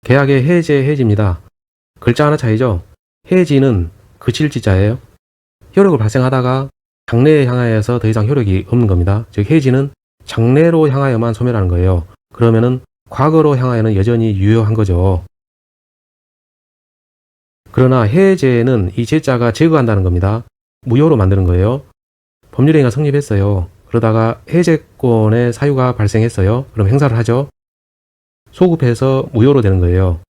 계약의 해제, 해지입니다. 글자 하나 차이죠. 해지는 그칠 지자예요. 효력을 발생하다가 장래에 향하여서 더 이상 효력이 없는 겁니다. 즉 해지는 장래로 향하여만 소멸하는 거예요. 그러면은 과거로 향하여는 여전히 유효한 거죠. 그러나 해제는 이 제자가 제거한다는 겁니다. 무효로 만드는 거예요. 법률행위가 성립했어요. 그러다가 해제권의 사유가 발생했어요. 그럼 행사를 하죠. 소급해서 무효로 되는 거예요.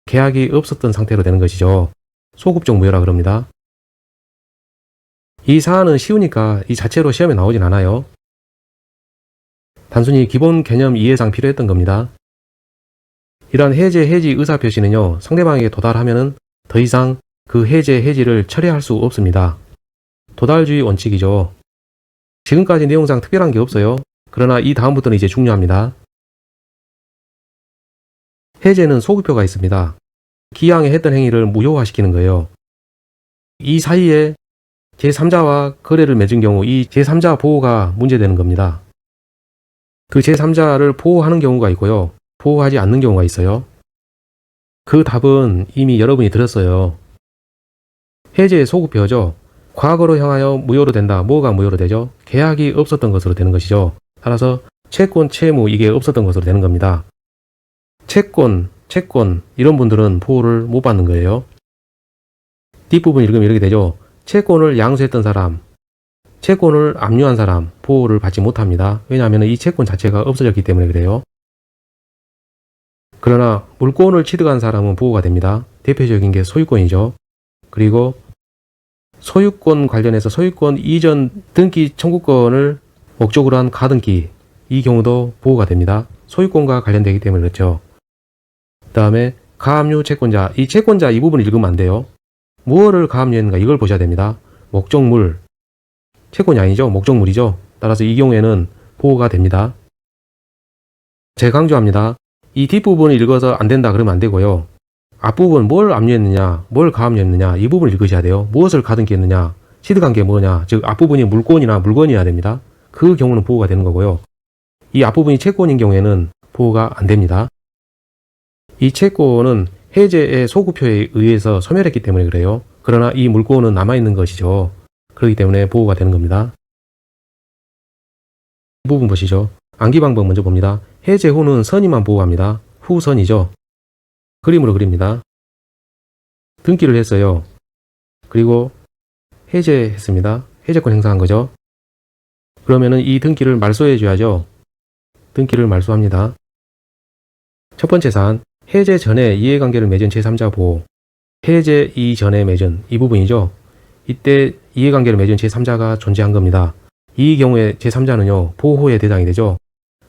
계약이 없었던 상태로 되는 것이죠. 소급적 무효라 그럽니다. 이 사안은 쉬우니까 이 자체로 시험에 나오진 않아요. 단순히 기본 개념 이해상 필요했던 겁니다. 이러한 해제, 해지 의사표시는요, 상대방에게 도달하면은 더 이상 그 해제, 해지를 철회할 수 없습니다. 도달주의 원칙이죠. 지금까지 내용상 특별한 게 없어요. 그러나 이 다음부터는 이제 중요합니다. 해제는 소급효가 있습니다. 기왕에 했던 행위를 무효화시키는 거예요. 이 사이에 제3자와 거래를 맺은 경우 이 제3자 보호가 문제되는 겁니다. 그 제3자를 보호하는 경우가 있고요. 보호하지 않는 경우가 있어요. 그 답은 이미 여러분이 들었어요. 해제의 소급효죠. 과거로 향하여 무효로 된다. 뭐가 무효로 되죠? 계약이 없었던 것으로 되는 것이죠. 따라서 채권, 채무 이게 없었던 것으로 되는 겁니다. 채권 이런 분들은 보호를 못 받는 거예요. 뒷부분 읽으면 이렇게 되죠. 채권을 양수했던 사람, 채권을 압류한 사람 보호를 받지 못합니다. 왜냐하면 이 채권 자체가 없어졌기 때문에 그래요. 그러나 물권을 취득한 사람은 보호가 됩니다. 대표적인 게 소유권이죠. 그리고 소유권 관련해서 소유권 이전 등기 청구권을 목적으로 한 가등기 이 경우도 보호가 됩니다. 소유권과 관련되기 때문에 그렇죠. 그 다음에 가압류 채권자, 이 채권자 이 부분 읽으면 안 돼요. 무엇을 가압류했는가 이걸 보셔야 됩니다. 목적물, 채권이 아니죠. 목적물이죠. 따라서 이 경우에는 보호가 됩니다. 재강조합니다. 이 뒷부분을 읽어서 안 된다 그러면 안 되고요. 앞부분 뭘 압류했느냐, 뭘 가압류했느냐 이 부분을 읽으셔야 돼요. 무엇을 가등기했느냐, 취득한 게 뭐냐, 즉 앞부분이 물권이나 물건이어야 됩니다. 그 경우는 보호가 되는 거고요. 이 앞부분이 채권인 경우에는 보호가 안 됩니다. 이 채권은 해제의 소급효에 의해서 소멸했기 때문에 그래요. 그러나 이 물권은 남아있는 것이죠. 그렇기 때문에 보호가 되는 겁니다. 이 부분 보시죠. 암기 방법 먼저 봅니다. 해제 후는 선의만 보호합니다. 후선이죠. 그림으로 그립니다. 등기를 했어요. 그리고 해제했습니다. 해제권 행사한 거죠. 그러면은 이 등기를 말소해 줘야죠. 등기를 말소합니다. 첫 번째 사안, 해제 전에 이해관계를 맺은 제3자 보호. 해제 이전에 맺은 이 부분이죠. 이때 이해관계를 맺은 제3자가 존재한 겁니다. 이 경우에 제3자는요, 보호의 대상이 되죠.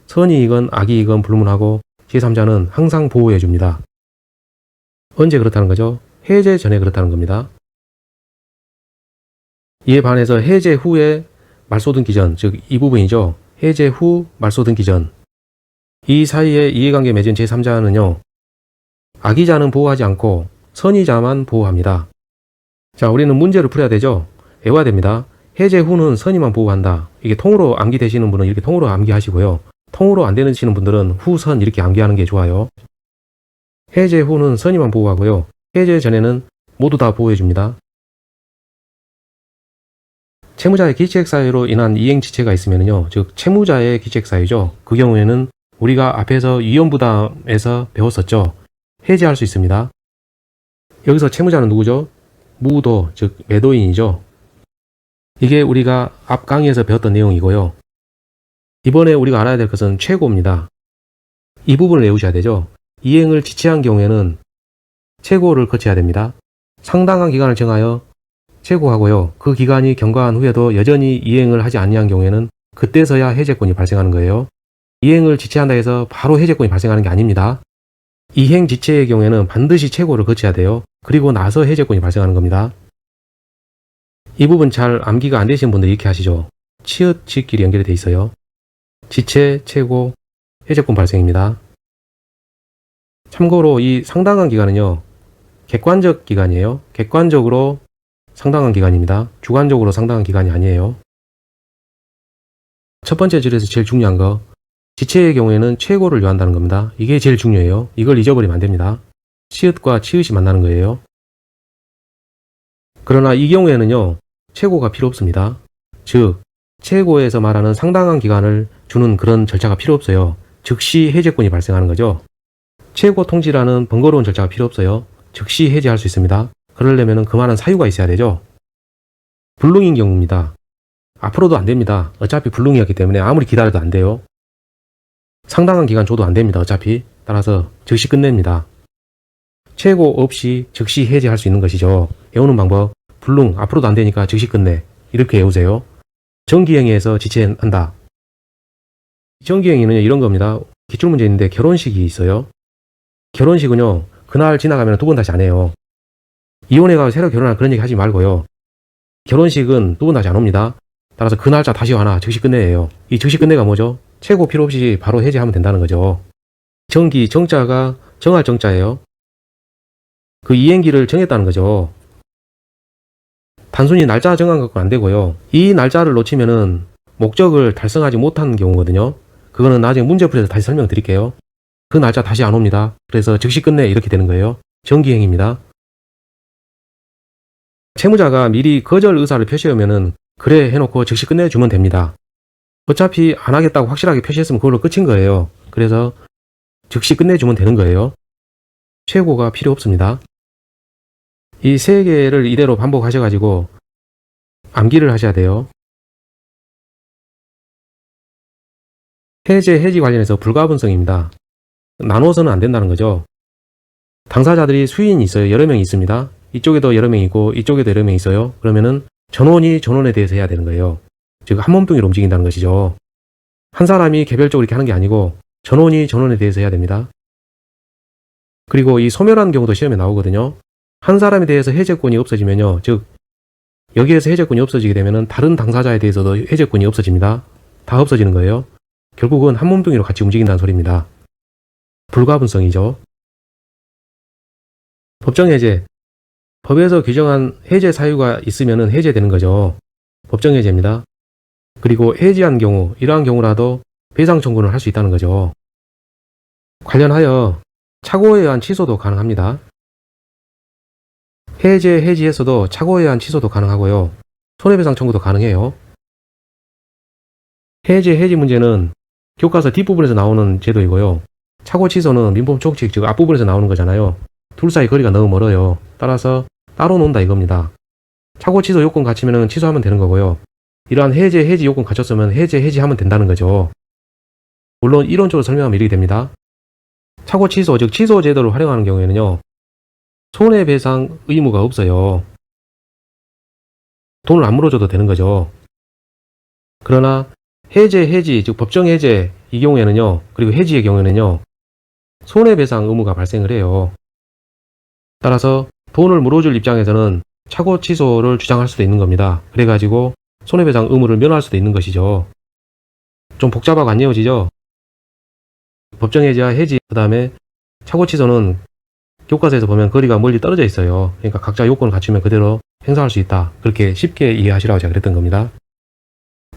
선이이건 악이이건 불문하고 제3자는 항상 보호해 줍니다. 언제 그렇다는 거죠? 해제 전에 그렇다는 겁니다. 이에 반해서 해제 후에 말소등기 전, 즉 이 부분이죠. 해제 후 말소등기 전. 이 사이에 이해관계 맺은 제3자는요. 악의자는 보호하지 않고 선의자만 보호합니다. 자, 우리는 문제를 풀어야 되죠. 외워야 됩니다. 해제 후는 선의만 보호한다. 이게 통으로 암기되시는 분은 이렇게 통으로 암기하시고요. 통으로 안 되시는 분들은 후선 이렇게 암기하는 게 좋아요. 해제 후는 선의만 보호하고요. 해제 전에는 모두 다 보호해 줍니다. 채무자의 기책사유로 인한 이행지체가 있으면요. 즉 채무자의 기책사유죠. 그 경우에는 우리가 앞에서 위험부담에서 배웠었죠. 해제할 수 있습니다. 여기서 채무자는 누구죠? 무도, 즉 매도인이죠. 이게 우리가 앞 강의에서 배웠던 내용이고요. 이번에 우리가 알아야 될 것은 최고입니다. 이 부분을 외우셔야 되죠. 이행을 지체한 경우에는 최고를 거쳐야 됩니다. 상당한 기간을 정하여 최고하고요. 그 기간이 경과한 후에도 여전히 이행을 하지 아니한 경우에는 그때서야 해제권이 발생하는 거예요. 이행을 지체한다 해서 바로 해제권이 발생하는 게 아닙니다. 이행 지체의 경우에는 반드시 최고를 거쳐야 돼요. 그리고 나서 해제권이 발생하는 겁니다. 이 부분 잘 암기가 안 되시는 분들 이렇게 하시죠. 치읓, 치읓끼리 연결이 돼 있어요. 지체, 최고, 해제권 발생입니다. 참고로 이 상당한 기간은요. 객관적 기간이에요. 객관적으로 상당한 기간입니다. 주관적으로 상당한 기간이 아니에요. 첫 번째 줄에서 제일 중요한 거, 지체의 경우에는 최고를 요한다는 겁니다. 이게 제일 중요해요. 이걸 잊어버리면 안 됩니다. 치읓과 치읓이 만나는 거예요. 그러나 이 경우에는요, 최고가 필요 없습니다. 즉, 최고에서 말하는 상당한 기간을 주는 그런 절차가 필요 없어요. 즉시 해제권이 발생하는 거죠. 최고 통지라는 번거로운 절차가 필요 없어요. 즉시 해제할 수 있습니다. 그러려면 그만한 사유가 있어야 되죠. 불능인 경우입니다. 앞으로도 안 됩니다. 어차피 불능이었기 때문에 아무리 기다려도 안 돼요. 상당한 기간 줘도 안 됩니다. 어차피. 따라서 즉시 끝냅니다. 최고 없이 즉시 해제할 수 있는 것이죠. 외우는 방법. 불능, 앞으로도 안 되니까 즉시 끝내. 이렇게 외우세요. 정기행위에서 지체한다. 정기행위는 이런 겁니다. 기출문제 있는데 결혼식이 있어요. 결혼식은요, 그날 지나가면 두 번 다시 안 해요. 이혼해가 새로 결혼한 그런 얘기 하지 말고요. 결혼식은 두 번 다시 안 옵니다. 따라서 그 날짜 다시 와나 즉시 끝내예요. 이 즉시 끝내가 뭐죠? 최고 필요 없이 바로 해제하면 된다는 거죠. 정기, 정자가 정할 정자예요. 그 이행기를 정했다는 거죠. 단순히 날짜 정한 것은 안 되고요. 이 날짜를 놓치면은 목적을 달성하지 못한 경우거든요. 그거는 나중에 문제 풀이에서 다시 설명드릴게요. 그 날짜 다시 안 옵니다. 그래서 즉시 끝내 이렇게 되는 거예요. 정기행입니다. 채무자가 미리 거절 의사를 표시하면은 그래 해놓고 즉시 끝내주면 됩니다. 어차피 안 하겠다고 확실하게 표시했으면 그걸로 끝인 거예요. 그래서 즉시 끝내주면 되는 거예요. 최고가 필요 없습니다. 이 세 개를 이대로 반복하셔가지고 암기를 하셔야 돼요. 해제, 해지 관련해서 불가분성입니다. 나눠서는 안 된다는 거죠. 당사자들이 수인이 있어요. 여러 명이 있습니다. 이쪽에도 여러 명이 있고 이쪽에도 여러 명이 있어요. 그러면은 전원이 전원에 대해서 해야 되는 거예요. 즉 한 몸뚱이로 움직인다는 것이죠. 한 사람이 개별적으로 이렇게 하는 게 아니고 전원이 전원에 대해서 해야 됩니다. 그리고 이 소멸하는 경우도 시험에 나오거든요. 한 사람에 대해서 해제권이 없어지면요. 즉 여기에서 해제권이 없어지게 되면은 다른 당사자에 대해서도 해제권이 없어집니다. 다 없어지는 거예요. 결국은 한 몸뚱이로 같이 움직인다는 소리입니다. 불가분성이죠. 법정해제. 법에서 규정한 해제 사유가 있으면 해제되는 거죠. 법정해제입니다. 그리고 해지한 경우, 이러한 경우라도 배상 청구를 할 수 있다는 거죠. 관련하여 착오에 의한 취소도 가능합니다. 해제, 해지에서도 착오에 의한 취소도 가능하고요. 손해배상 청구도 가능해요. 해제, 해지 문제는 교과서 뒷부분에서 나오는 제도이고요. 착오 취소는 민법 총칙, 즉 앞부분에서 나오는 거잖아요. 둘 사이 거리가 너무 멀어요. 따라서 따로 논다 이겁니다. 착오 취소 요건 갖추면 취소하면 되는 거고요. 이러한 해제, 해지 요건 갖췄으면 해제, 해지하면 된다는 거죠. 물론 이론적으로 설명하면 이렇게 됩니다. 착오 취소, 즉 취소 제도를 활용하는 경우에는요. 손해배상 의무가 없어요. 돈을 안 물어줘도 되는 거죠. 그러나 해제, 해지, 즉 법정해제 이 경우에는요. 그리고 해지의 경우에는요. 손해배상 의무가 발생을 해요. 따라서 돈을 물어줄 입장에서는 착오 취소를 주장할 수도 있는 겁니다. 그래가지고 손해배상 의무를 면할 수도 있는 것이죠. 좀 복잡하고 안 이어지죠? 법정해지와 해지, 그 다음에 착오 취소는 교과서에서 보면 거리가 멀리 떨어져 있어요. 그러니까 각자 요건을 갖추면 그대로 행사할 수 있다. 그렇게 쉽게 이해하시라고 제가 그랬던 겁니다.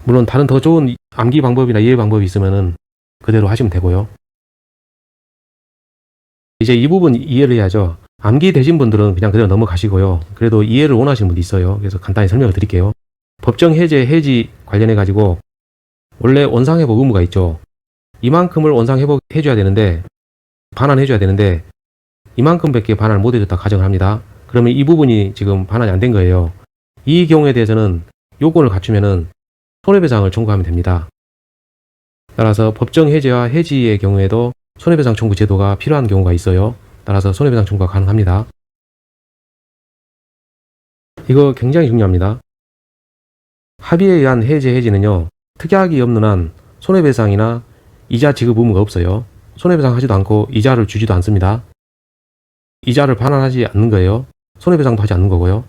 물론 다른 더 좋은 암기 방법이나 이해 방법이 있으면 그대로 하시면 되고요. 이제 이 부분 이해를 해야죠. 암기 되신 분들은 그냥 그대로 넘어가시고요. 그래도 이해를 원하시는 분도 있어요. 그래서 간단히 설명을 드릴게요. 법정 해제, 해지 관련해 가지고 원래 원상회복 의무가 있죠. 이만큼을 원상회복 해줘야 되는데 반환해줘야 되는데 이만큼밖에 반환을 못 해줬다 가정을 합니다. 그러면 이 부분이 지금 반환이 안 된 거예요. 이 경우에 대해서는 요건을 갖추면은 손해배상을 청구하면 됩니다. 따라서 법정 해제와 해지의 경우에도 손해배상 청구 제도가 필요한 경우가 있어요. 따라서 손해배상 청구가 가능합니다. 이거 굉장히 중요합니다. 합의에 의한 해제, 해지는요. 특약이 없는 한 손해배상이나 이자 지급 의무가 없어요. 손해배상 하지도 않고 이자를 주지도 않습니다. 이자를 반환하지 않는 거예요. 손해배상도 하지 않는 거고요.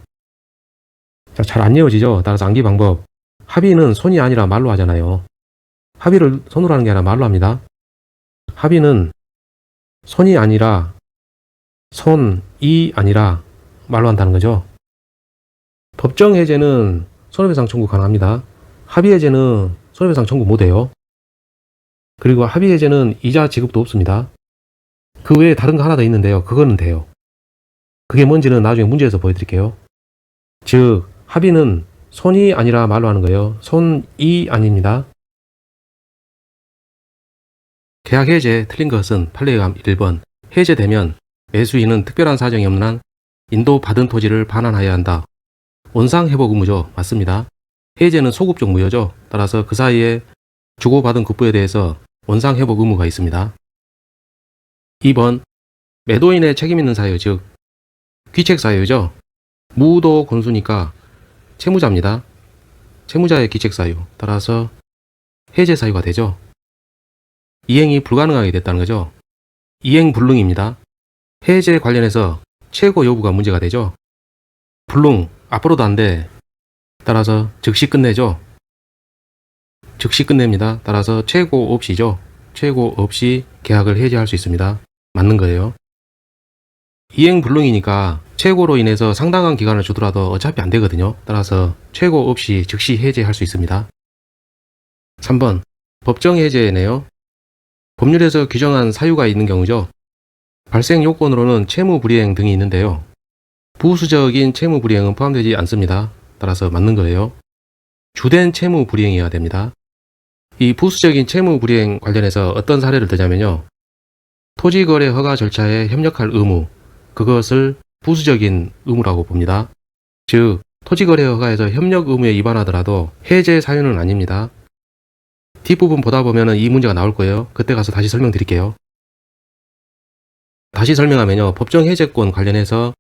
자, 잘 안 이어지죠? 따라서 암기 방법. 합의는 손이 아니라 말로 하잖아요. 합의를 손으로 하는 게 아니라 말로 합니다. 합의는 손이 아니라 손이 아니라 말로 한다는 거죠. 법정 해제는 손해배상 청구 가능합니다. 합의 해제는 손해배상 청구 못해요. 그리고 합의 해제는 이자 지급도 없습니다. 그 외에 다른 거 하나 더 있는데요. 그거는 돼요. 그게 뭔지는 나중에 문제에서 보여드릴게요. 즉 합의는 손이 아니라 말로 하는 거예요. 손이 아닙니다. 계약 해제 틀린 것은 판례감 1번. 해제되면 매수인은 특별한 사정이 없는 한 인도받은 토지를 반환하여야 한다. 원상회복 의무죠. 맞습니다. 해제는 소급적 무효죠. 따라서 그 사이에 주고받은 급부에 대해서 원상회복 의무가 있습니다. 2번. 매도인의 책임 있는 사유, 즉 귀책 사유죠. 무도 권수니까 채무자입니다. 채무자의 귀책 사유, 따라서 해제 사유가 되죠. 이행이 불가능하게 됐다는 거죠. 이행 불능입니다. 해제 관련해서 최고 여부가 문제가 되죠. 불능, 앞으로도 안 돼. 따라서 즉시 끝내죠. 즉시 끝냅니다. 따라서 최고 없이죠. 최고 없이 계약을 해제할 수 있습니다. 맞는 거예요. 이행 불능이니까 최고로 인해서 상당한 기간을 주더라도 어차피 안 되거든요. 따라서 최고 없이 즉시 해제할 수 있습니다. 3번. 법정 해제네요. 법률에서 규정한 사유가 있는 경우죠. 발생 요건으로는 채무불이행 등이 있는데요. 부수적인 채무불이행은 포함되지 않습니다. 따라서 맞는 거예요. 주된 채무불이행이어야 됩니다. 이 부수적인 채무불이행 관련해서 어떤 사례를 들자면요. 토지거래 허가 절차에 협력할 의무, 그것을 부수적인 의무라고 봅니다. 즉 토지거래 허가에서 협력 의무에 위반하더라도 해제 사유는 아닙니다. 뒷부분 보다 보면 이 문제가 나올 거예요. 그때 가서 다시 설명드릴게요. 다시 설명하면요. 법정 해제권 관련해서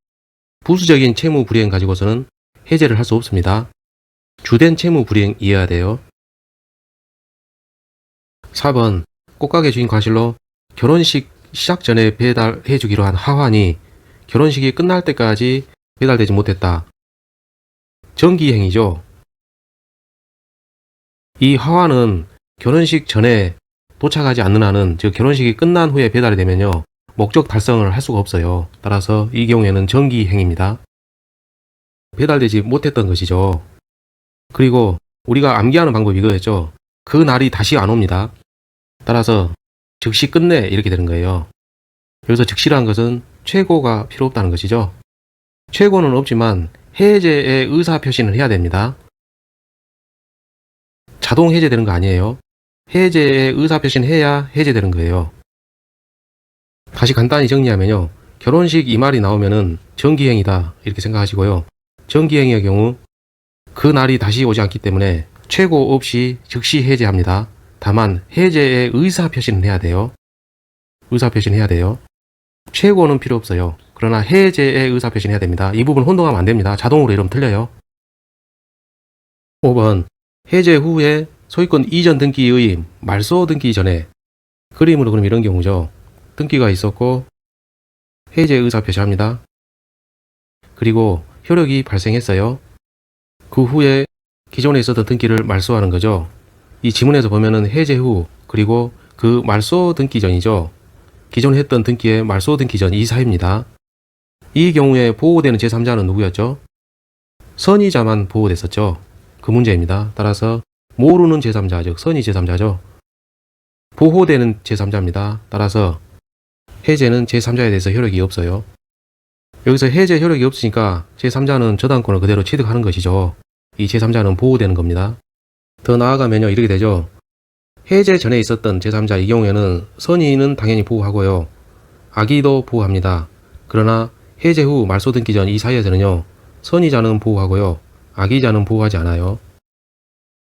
부수적인 채무 불이행 가지고서는 해제를 할 수 없습니다. 주된 채무 불이행이어야 돼요. 4번. 꽃가게 주인 과실로 결혼식 시작 전에 배달해 주기로 한 하환이 결혼식이 끝날 때까지 배달되지 못했다. 정기행위죠. 이 하환은 결혼식 전에 도착하지 않는 한은, 즉 결혼식이 끝난 후에 배달이 되면요. 목적 달성을 할 수가 없어요. 따라서 이 경우에는 정기행위입니다. 배달되지 못했던 것이죠. 그리고 우리가 암기하는 방법이 이거였죠. 그 날이 다시 안 옵니다. 따라서 즉시 끝내 이렇게 되는 거예요. 여기서 즉시라는 것은 최고가 필요 없다는 것이죠. 최고는 없지만 해제의 의사표시는 해야 됩니다. 자동 해제되는 거 아니에요. 해제의 의사표시는 해야 해제되는 거예요. 다시 간단히 정리하면요. 결혼식 이 말이 나오면은 정기행위다 이렇게 생각하시고요. 정기행위의 경우 그 날이 다시 오지 않기 때문에 최고 없이 즉시 해제합니다. 다만 해제의 의사표시는 해야 돼요. 의사표시는 해야 돼요. 최고는 필요 없어요. 그러나 해제의 의사표시는 해야 됩니다. 이 부분 혼동하면 안 됩니다. 자동으로 이러면 틀려요. 5번. 해제 후에 소유권 이전 등기의 말소 등기 전에, 그림으로 그럼 이런 경우죠. 등기가 있었고 해제 의사 표시합니다. 그리고 효력이 발생했어요. 그 후에 기존에 있었던 등기를 말소하는 거죠. 이 지문에서 보면은 해제 후 그리고 그 말소 등기 전이죠. 기존에 했던 등기의 말소 등기 전 이 사이입니다. 이 경우에 보호되는 제3자는 누구였죠? 선의자만 보호됐었죠. 그 문제입니다. 따라서 모르는 제3자, 즉 선의 제3자죠. 보호되는 제3자입니다. 따라서 해제는 제3자에 대해서 효력이 없어요. 여기서 해제 효력이 없으니까 제3자는 저당권을 그대로 취득하는 것이죠. 이 제3자는 보호되는 겁니다. 더 나아가면요. 이렇게 되죠. 해제 전에 있었던 제3자 이 경우에는 선의는 당연히 보호하고요. 악의도 보호합니다. 그러나 해제 후 말소 등기 전 이 사이에서는요. 선의자는 보호하고요. 악의자는 보호하지 않아요.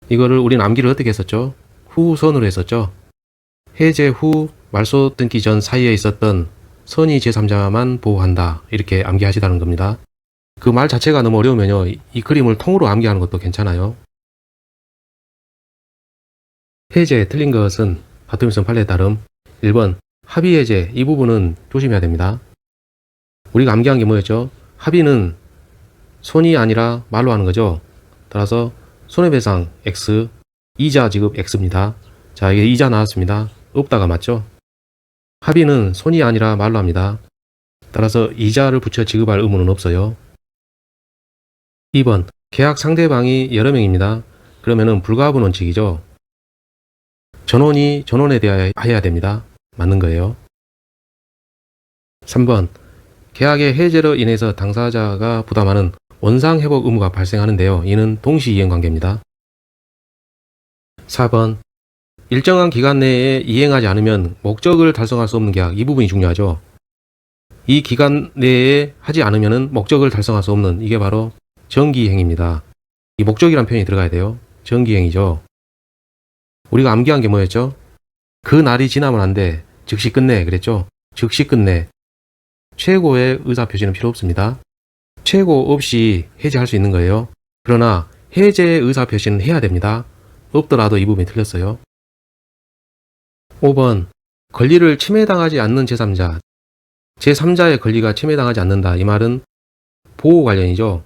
이거를 우리는 암기를 어떻게 했었죠? 후선으로 했었죠. 해제 후 말소 등기 전 사이에 있었던 선의 제3자만 보호한다. 이렇게 암기하시다는 겁니다. 그 말 자체가 너무 어려우면요. 이 그림을 통으로 암기하는 것도 괜찮아요. 해제 틀린 것은 다툼일성 판례에 따름 1번 합의 해제, 이 부분은 조심해야 됩니다. 우리가 암기한 게 뭐였죠? 합의는 손이 아니라 말로 하는 거죠. 따라서 손해배상 X, 이자 지급 X입니다. 자, 이게 이자 나왔습니다. 없다가 맞죠? 합의는 손이 아니라 말로 합니다. 따라서 이자를 붙여 지급할 의무는 없어요. 2번 계약 상대방이 여러 명입니다. 그러면은 불가분 원칙이죠. 전원이 전원에 대하여 해야 됩니다. 맞는 거예요. 3번 계약의 해제로 인해서 당사자가 부담하는 원상회복 의무가 발생하는데요. 이는 동시이행관계입니다. 4번 일정한 기간 내에 이행하지 않으면 목적을 달성할 수 없는 계약. 이 부분이 중요하죠. 이 기간 내에 하지 않으면 목적을 달성할 수 없는, 이게 바로 정기행입니다. 이 목적이란 표현이 들어가야 돼요. 정기행이죠. 우리가 암기한 게 뭐였죠? 그 날이 지나면 안 돼. 즉시 끝내. 그랬죠? 즉시 끝내. 최고의 의사표시는 필요 없습니다. 최고 없이 해제할 수 있는 거예요. 그러나 해제의 의사표시는 해야 됩니다. 없더라도 이 부분이 틀렸어요. 5번 권리를 침해당하지 않는 제3자. 제3자의 권리가 침해당하지 않는다. 이 말은 보호 관련이죠.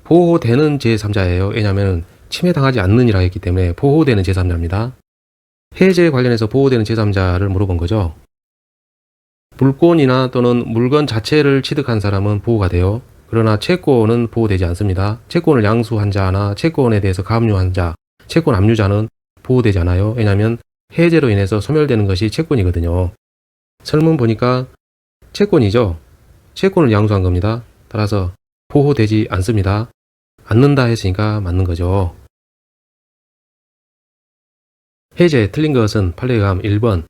보호되는 제3자예요. 왜냐하면 침해당하지 않는 이라 했기 때문에 보호되는 제3자입니다. 해제 관련해서 보호되는 제3자를 물어본 거죠. 물권이나 또는 물건 자체를 취득한 사람은 보호가 돼요. 그러나 채권은 보호되지 않습니다. 채권을 양수한 자나 채권에 대해서 가압류한 자, 채권 압류자는 보호되지 않아요. 왜냐하면 해제로 인해서 소멸되는 것이 채권이거든요. 설문 보니까 채권이죠. 채권을 양수한 겁니다. 따라서 보호되지 않습니다. 않는다 했으니까 맞는 거죠. 해제 틀린 것은 판례에 의하면 1번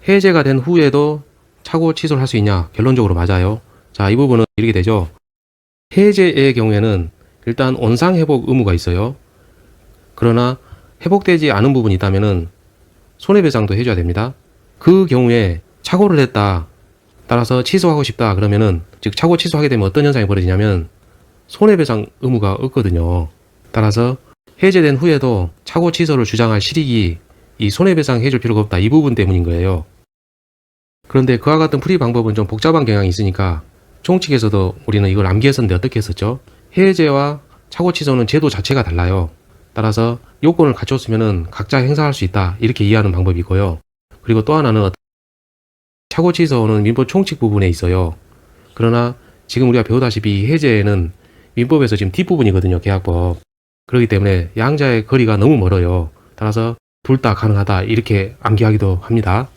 해제가 된 후에도 차고 취소를 할 수 있냐? 결론적으로 맞아요. 자, 이 부분은 이렇게 되죠. 해제의 경우에는 일단 원상회복 의무가 있어요. 그러나 회복되지 않은 부분이 있다면 손해배상도 해줘야 됩니다. 그 경우에 착오를 했다. 따라서 취소하고 싶다. 그러면은 즉 착오 취소하게 되면 어떤 현상이 벌어지냐면 손해배상 의무가 없거든요. 따라서 해제된 후에도 착오 취소를 주장할 실익이 이 손해배상 해줄 필요가 없다. 이 부분 때문인 거예요. 그런데 그와 같은 풀이 방법은 좀 복잡한 경향이 있으니까 총칙에서도 우리는 이걸 암기했었는데 어떻게 했었죠? 해제와 착오 취소는 제도 자체가 달라요. 따라서 요건을 갖췄으면 각자 행사할 수 있다. 이렇게 이해하는 방법이고요. 그리고 또 하나는 착오 취소는 민법 총칙 부분에 있어요. 그러나 지금 우리가 배우다시피 해제는 민법에서 지금 뒷부분이거든요. 계약법. 그렇기 때문에 양자의 거리가 너무 멀어요. 따라서 둘 다 가능하다. 이렇게 암기하기도 합니다.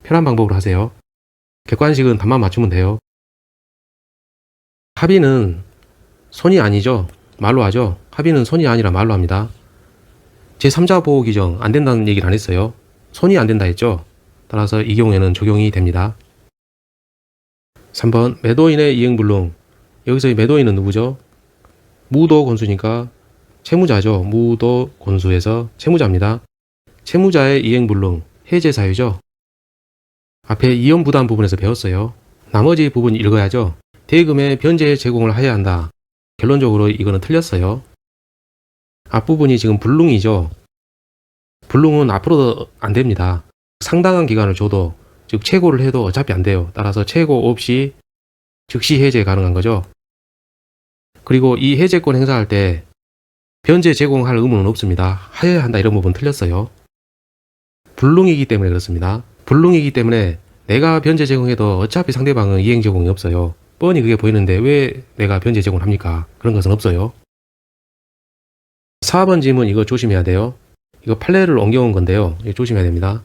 편한 방법으로 하세요. 객관식은 답만 맞추면 돼요. 합의는 손이 아니죠. 말로 하죠. 합의는 손이 아니라 말로 합니다. 제3자 보호 규정 안 된다는 얘기를 안 했어요. 손이 안 된다 했죠. 따라서 이 경우에는 적용이 됩니다. 3번 매도인의 이행불능. 여기서 이 매도인은 누구죠? 무도 권수니까 채무자죠. 무도 권수에서 채무자입니다. 채무자의 이행불능 해제 사유죠. 앞에 이연부담 부분에서 배웠어요. 나머지 부분 읽어야죠. 대금의 변제 제공을 해야 한다. 결론적으로 이거는 틀렸어요. 앞부분이 지금 불능이죠. 불능은 앞으로도 안 됩니다. 상당한 기간을 줘도 즉 최고를 해도 어차피 안 돼요. 따라서 최고 없이 즉시 해제 가능한 거죠. 그리고 이 해제권 행사할 때 변제 제공할 의무는 없습니다. 하여야 한다 이런 부분 틀렸어요. 불능이기 때문에 그렇습니다. 불능이기 때문에 내가 변제 제공해도 어차피 상대방은 이행 제공이 없어요. 뻔히 그게 보이는데 왜 내가 변제 제공을 합니까? 그런 것은 없어요. 4번 질문 이거 조심해야 돼요. 이거 판례를 옮겨온 건데요. 이거 조심해야 됩니다.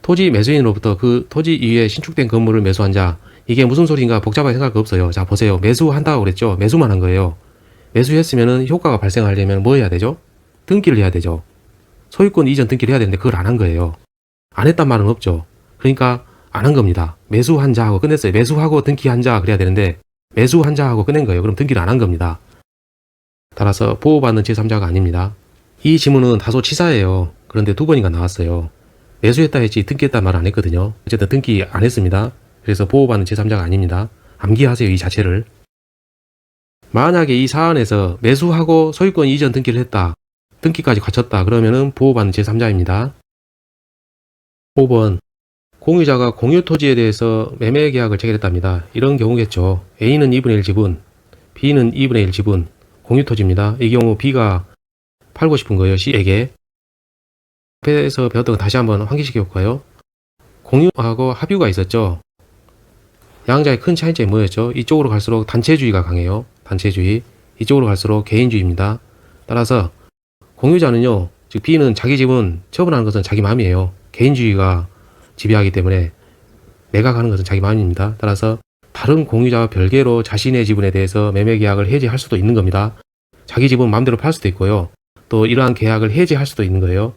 토지 매수인으로부터 그 토지 이외에 신축된 건물을 매수한 자. 이게 무슨 소리인가 복잡하게 생각할 거 없어요. 자 보세요. 매수한다고 그랬죠. 매수만 한 거예요. 매수했으면 효과가 발생하려면 뭐 해야 되죠? 등기를 해야 되죠. 소유권 이전 등기를 해야 되는데 그걸 안 한 거예요. 안 했단 말은 없죠. 그러니까 안 한 겁니다. 매수한 자 하고 끝냈어요. 매수하고 등기한 자 그래야 되는데 매수한 자 하고 끝낸 거예요. 그럼 등기를 안 한 겁니다. 따라서 보호받는 제3자가 아닙니다. 이 지문은 다소 치사해요. 그런데 두 번인가 나왔어요. 매수했다 했지 등기했다 말 안 했거든요. 어쨌든 등기 안 했습니다. 그래서 보호받는 제3자가 아닙니다. 암기하세요. 이 자체를. 만약에 이 사안에서 매수하고 소유권 이전 등기를 했다. 등기까지 갖췄다. 그러면은 보호받는 제3자입니다. 5번 공유자가 공유 토지에 대해서 매매 계약을 체결했답니다. 이런 경우겠죠. A는 2분의 1 지분, B는 2분의 1 지분, 공유 토지입니다. 이 경우 B가 팔고 싶은 거예요. C에게. 앞에서 배웠던 거 다시 한번 환기시켜 볼까요? 공유하고 합유가 있었죠. 양자의 큰 차이점이 뭐였죠? 이쪽으로 갈수록 단체주의가 강해요. 단체주의. 이쪽으로 갈수록 개인주의입니다. 따라서 공유자는요. 즉 B는 자기 지분 처분하는 것은 자기 마음이에요. 개인주의가 지배하기 때문에 매각하는 것은 자기 마음입니다. 따라서 다른 공유자와 별개로 자신의 지분에 대해서 매매 계약을 해지할 수도 있는 겁니다. 자기 지분 마음대로 팔 수도 있고요. 또 이러한 계약을 해지할 수도 있는 거예요.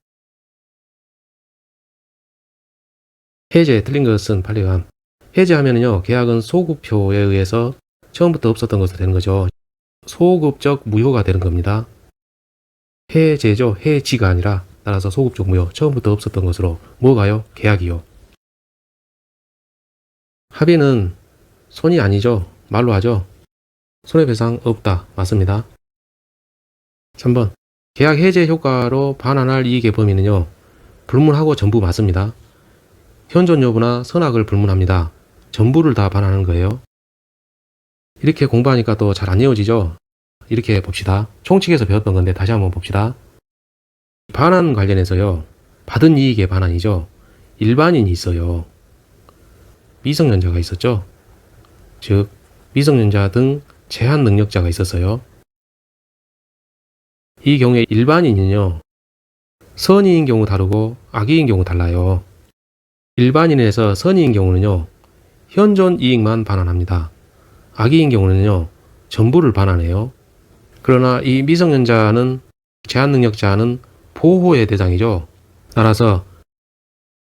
해제 틀린 것은 판례감. 해제하면은요, 계약은 소급표에 의해서 처음부터 없었던 것으로 되는 거죠. 소급적 무효가 되는 겁니다. 해제죠. 해지가 아니라 따라서 소급적 무효. 처음부터 없었던 것으로. 뭐가요? 계약이요. 합의는 손이 아니죠. 말로 하죠. 손해배상 없다. 맞습니다. 3번. 계약 해제 효과로 반환할 이익의 범위는요. 불문하고 전부 맞습니다. 현존 여부나 선악을 불문합니다. 전부를 다 반환하는 거예요. 이렇게 공부하니까 또 잘 안 이어지죠? 이렇게 봅시다. 총칙에서 배웠던 건데 다시 한번 봅시다. 반환 관련해서요. 받은 이익의 반환이죠. 일반인이 있어요. 미성년자가 있었죠. 즉 미성년자 등 제한 능력자가 있었어요. 이 경우에 일반인은요. 선의인 경우 다르고 악의인 경우 달라요. 일반인에서 선의인 경우는요. 현존 이익만 반환합니다. 악의인 경우는요. 전부를 반환해요. 그러나 이 미성년자는 제한 능력자는 보호의 대상이죠. 따라서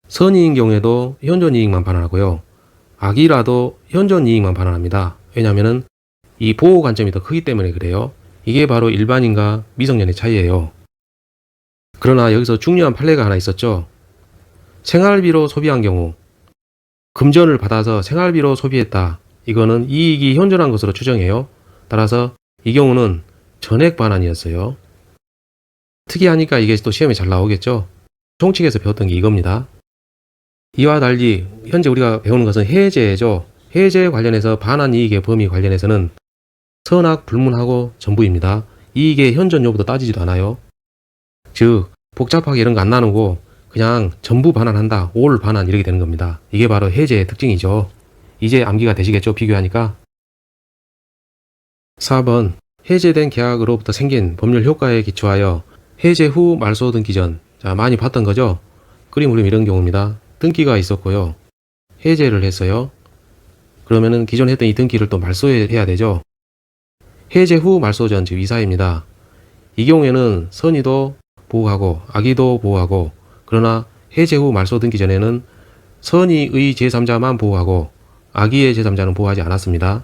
선의인 경우에도 현존 이익만 반환하고요. 악의라도 현존 이익만 반환합니다. 왜냐하면 이 보호 관점이 더 크기 때문에 그래요. 이게 바로 일반인과 미성년의 차이예요. 그러나 여기서 중요한 판례가 하나 있었죠. 생활비로 소비한 경우 금전을 받아서 생활비로 소비했다. 이거는 이익이 현존한 것으로 추정해요. 따라서 이 경우는 전액 반환이었어요. 특이하니까 이게 또 시험에 잘 나오겠죠. 총칙에서 배웠던 게 이겁니다. 이와 달리 현재 우리가 배우는 것은 해제죠. 해제 관련해서 반환 이익의 범위 관련해서는 선악 불문하고 전부입니다. 이익의 현존 여부도 따지지도 않아요. 즉 복잡하게 이런 거 안 나누고 그냥 전부 반환한다. 올 반환 이렇게 되는 겁니다. 이게 바로 해제의 특징이죠. 이제 암기가 되시겠죠? 비교하니까. 4번. 해제된 계약으로부터 생긴 법률 효과에 기초하여 해제 후 말소 등기 전. 자, 많이 봤던 거죠? 그림 그림 이런 경우입니다. 등기가 있었고요. 해제를 했어요. 그러면은 기존 했던 이 등기를 또 말소해야 되죠. 해제 후 말소 전, 즉 이사입니다. 이 경우에는 선의도 보호하고 악의도 보호하고, 그러나 해제 후 말소 등기 전에는 선의의 제3자만 보호하고 악의의 제3자는 보호하지 않았습니다.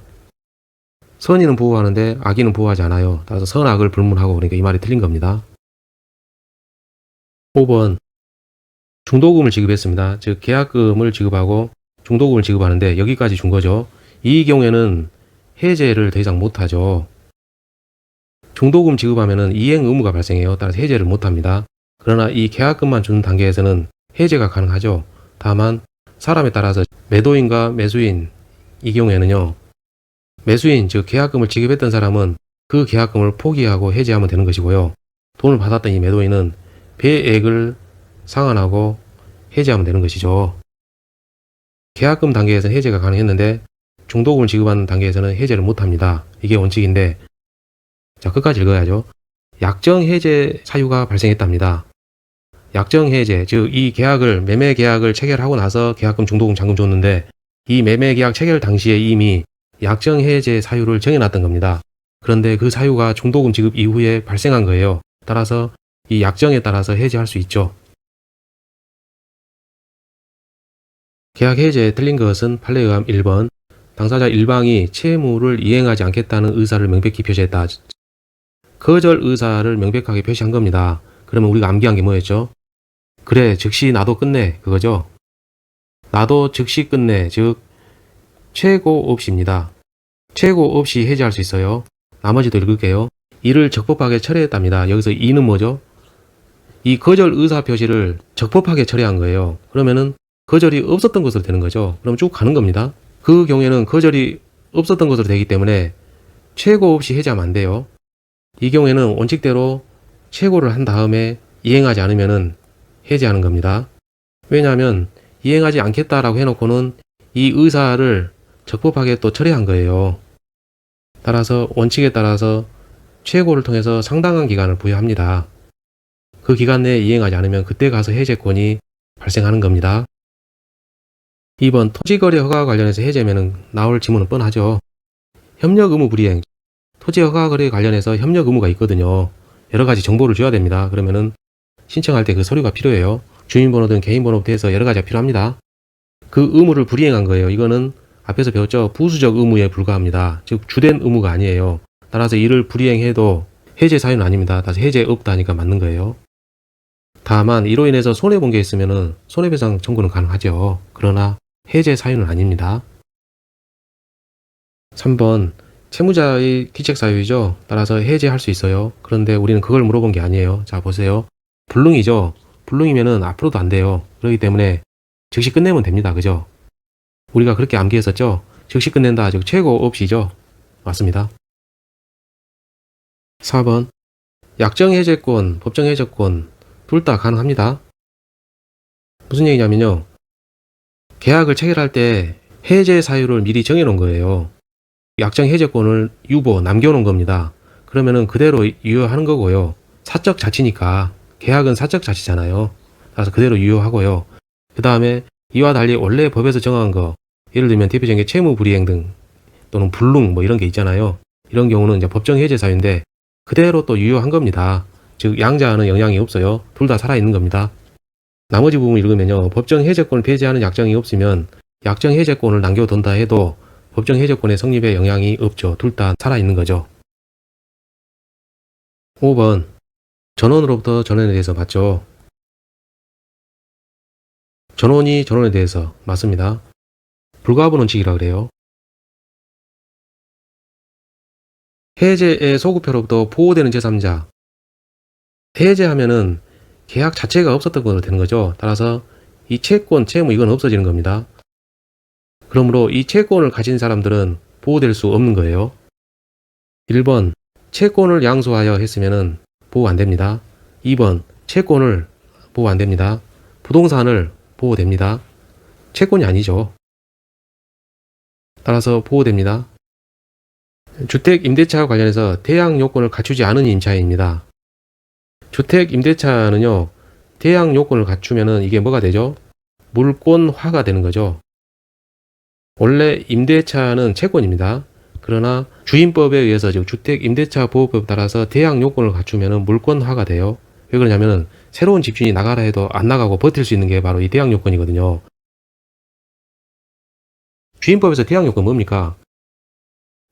선의는 보호하는데 악의는 보호하지 않아요. 따라서 선악을 불문하고, 그러니까 이 말이 틀린 겁니다. 5번. 중도금을 지급했습니다. 즉 계약금을 지급하고 중도금을 지급하는데 여기까지 준 거죠. 이 경우에는 해제를 더 이상 못하죠. 중도금 지급하면 이행 의무가 발생해요. 따라서 해제를 못합니다. 그러나 이 계약금만 주는 단계에서는 해제가 가능하죠. 다만 사람에 따라서 매도인과 매수인, 이 경우에는요. 매수인, 즉 계약금을 지급했던 사람은 그 계약금을 포기하고 해제하면 되는 것이고요. 돈을 받았던 이 매도인은 배액을 상환하고 해제하면 되는 것이죠. 계약금 단계에서는 해제가 가능했는데 중도금을 지급하는 단계에서는 해제를 못합니다. 이게 원칙인데, 자, 끝까지 읽어야죠. 약정 해제 사유가 발생했답니다. 약정 해제, 즉 이 계약을, 매매 계약을 체결하고 나서 계약금, 중도금, 잔금 줬는데 이 매매 계약 체결 당시에 이미 약정 해제 사유를 정해놨던 겁니다. 그런데 그 사유가 중도금 지급 이후에 발생한 거예요. 따라서 이 약정에 따라서 해제할 수 있죠. 계약 해제에 틀린 것은 판례에 의함 1번. 당사자 일방이 채무를 이행하지 않겠다는 의사를 명백히 표시했다. 거절 의사를 명백하게 표시한 겁니다. 그러면 우리가 암기한 게 뭐였죠? 그래, 즉시 나도 끝내, 그거죠. 나도 즉시 끝내, 즉 최고 없이입니다. 최고 없이 해제할 수 있어요. 나머지도 읽을게요. 이를 적법하게 처리했답니다. 여기서 이는 뭐죠? 이 거절 의사 표시를 적법하게 처리한 거예요. 그러면은 거절이 없었던 것으로 되는 거죠. 그럼 쭉 가는 겁니다. 그 경우에는 거절이 없었던 것으로 되기 때문에 최고 없이 해제하면 안 돼요. 이 경우에는 원칙대로 최고를 한 다음에 이행하지 않으면은 해제하는 겁니다. 왜냐하면 이행하지 않겠다라고 해놓고는 이 의사를 적법하게 또 처리한 거예요. 따라서 원칙에 따라서 최고를 통해서 상당한 기간을 부여합니다. 그 기간 내에 이행하지 않으면 그때 가서 해제권이 발생하는 겁니다. 2번 토지거래 허가 관련해서 해제면은 나올 지문은 뻔하죠. 협력 의무 불이행. 토지 허가 거래 관련해서 협력 의무가 있거든요. 여러 가지 정보를 줘야 됩니다. 그러면은 신청할 때 그 서류가 필요해요. 주민번호든 개인번호부터 해서 여러 가지가 필요합니다. 그 의무를 불이행한 거예요. 이거는 앞에서 배웠죠. 부수적 의무에 불과합니다. 즉 주된 의무가 아니에요. 따라서 이를 불이행해도 해제 사유는 아닙니다. 따라서 해제 없다니까 맞는 거예요. 다만 이로 인해서 손해본 게 있으면 손해배상 청구는 가능하죠. 그러나 해제 사유는 아닙니다. 3번 채무자의 기책 사유이죠. 따라서 해제할 수 있어요. 그런데 우리는 그걸 물어본 게 아니에요. 자 보세요. 불능이죠. 불능이면은 앞으로도 안 돼요. 그렇기 때문에 즉시 끝내면 됩니다. 그죠? 우리가 그렇게 암기했었죠. 즉시 끝낸다. 즉 최고 없이죠. 맞습니다. 4번 약정 해제권, 법정 해제권 둘 다 가능합니다. 무슨 얘기냐면요. 계약을 체결할 때 해제 사유를 미리 정해놓은 거예요. 약정 해제권을 유보, 남겨놓은 겁니다. 그러면은 그대로 유효하는 거고요. 사적 자치니까 계약은 사적 자치잖아요. 따라서 그대로 유효하고요. 그 다음에 이와 달리 원래 법에서 정한 거, 예를 들면 대표적인 게 채무불이행 등 또는 불능 뭐 이런 게 있잖아요. 이런 경우는 이제 법정 해제 사유인데 그대로 또 유효한 겁니다. 즉 양자하는 영향이 없어요. 둘 다 살아있는 겁니다. 나머지 부분 읽으면요. 법정 해제권을 폐지하는 약정이 없으면 약정 해제권을 남겨둔다 해도 법정 해제권의 성립에 영향이 없죠. 둘 다 살아있는 거죠. 5번 전원으로부터 전원에 대해서 맞죠? 전원이 전원에 대해서 맞습니다. 불가분 원칙이라 그래요. 해제의 소급표로부터 보호되는 제3자. 해제하면은 계약 자체가 없었던 걸로 되는 거죠. 따라서 이 채권, 채무 이건 없어지는 겁니다. 그러므로 이 채권을 가진 사람들은 보호될 수 없는 거예요. 1번 채권을 양수하여 했으면은 보호 안 됩니다. 2번 채권을 보호 안 됩니다. 부동산을 보호됩니다. 채권이 아니죠. 따라서 보호됩니다. 주택 임대차와 관련해서 대양 요건을 갖추지 않은 임차인입니다. 주택 임대차는요. 대양 요건을 갖추면은 이게 뭐가 되죠? 물권화가 되는 거죠. 원래 임대차는 채권입니다. 그러나 주임법에 의해서 즉 주택 임대차 보호법에 따라서 대양 요건을 갖추면은 물권화가 돼요. 왜 그러냐면은 새로운 집주인이 나가라 해도 안 나가고 버틸 수 있는 게 바로 이 대양 요건이거든요. 주임법에서 대양 요건 뭡니까?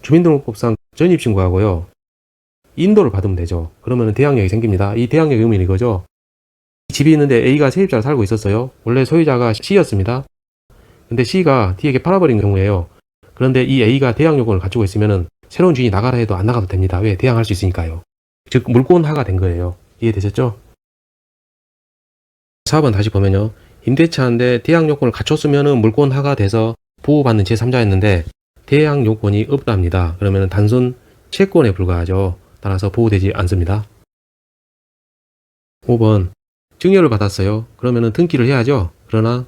주민등록법상 전입신고하고요. 인도를 받으면 되죠. 그러면 대항력이 생깁니다. 이 대항력 의미는 이거죠. 집이 있는데 A가 세입자로 살고 있었어요. 원래 소유자가 C였습니다. 근데 C가 D에게 팔아버린 경우에요. 그런데 이 A가 대항 요건을 갖추고 있으면 새로운 주인이 나가라 해도 안 나가도 됩니다. 왜? 대항할 수 있으니까요. 즉 물권화가 된 거예요. 이해되셨죠? 4번 다시 보면요. 임대차인데 대항 요건을 갖췄으면 물권화가 돼서 보호받는 제3자였는데 대항 요건이 없답니다. 그러면 단순 채권에 불과하죠. 따라서 보호되지 않습니다. 5번 증여를 받았어요. 그러면 등기를 해야죠. 그러나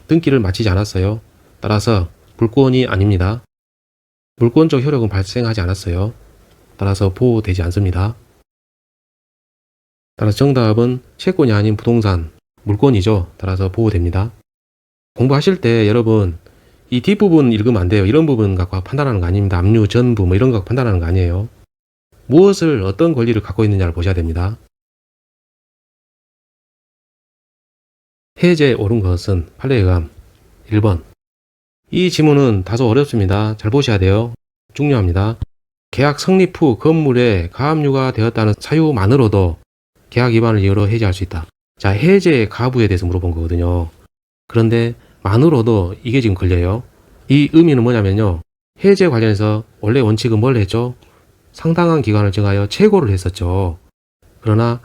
등기를 마치지 않았어요. 따라서 물권이 아닙니다. 물권적 효력은 발생하지 않았어요. 따라서 보호되지 않습니다. 따라서 정답은 채권이 아닌 부동산, 물권이죠. 따라서 보호됩니다. 공부하실 때 여러분 이 뒷부분 읽으면 안 돼요. 이런 부분 갖고 판단하는 거 아닙니다. 압류, 전부 뭐 이런 거 갖고 판단하는 거 아니에요. 무엇을 어떤 권리를 갖고 있느냐를 보셔야 됩니다. 해제에 옳은 것은 판례에 의함. 1번 이 지문은 다소 어렵습니다. 잘 보셔야 돼요. 중요합니다. 계약 성립 후 건물에 가압류가 되었다는 사유만으로도 계약 위반을 이유로 해제할 수 있다. 자, 해제 가부에 대해서 물어본 거거든요. 그런데 만으로도 이게 지금 걸려요. 이 의미는 뭐냐면요. 해제 관련해서 원래 원칙은 뭘 했죠? 상당한 기간을 정하여 최고를 했었죠. 그러나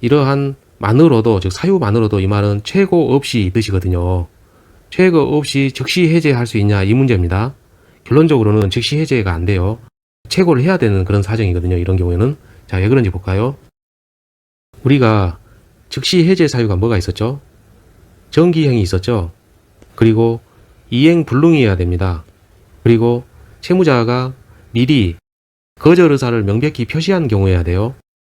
이러한 만으로도, 즉 사유만으로도 이 말은 최고 없이 이 뜻이거든요. 최고 없이 즉시 해제할 수 있냐 이 문제입니다. 결론적으로는 즉시 해제가 안 돼요. 최고를 해야 되는 그런 사정이거든요. 이런 경우에는. 자, 왜 그런지 볼까요? 우리가 즉시 해제 사유가 뭐가 있었죠? 정기행이 있었죠. 그리고 이행 불능이어야 됩니다. 그리고 채무자가 미리 거절 의사를 명백히 표시한 경우여야 돼요.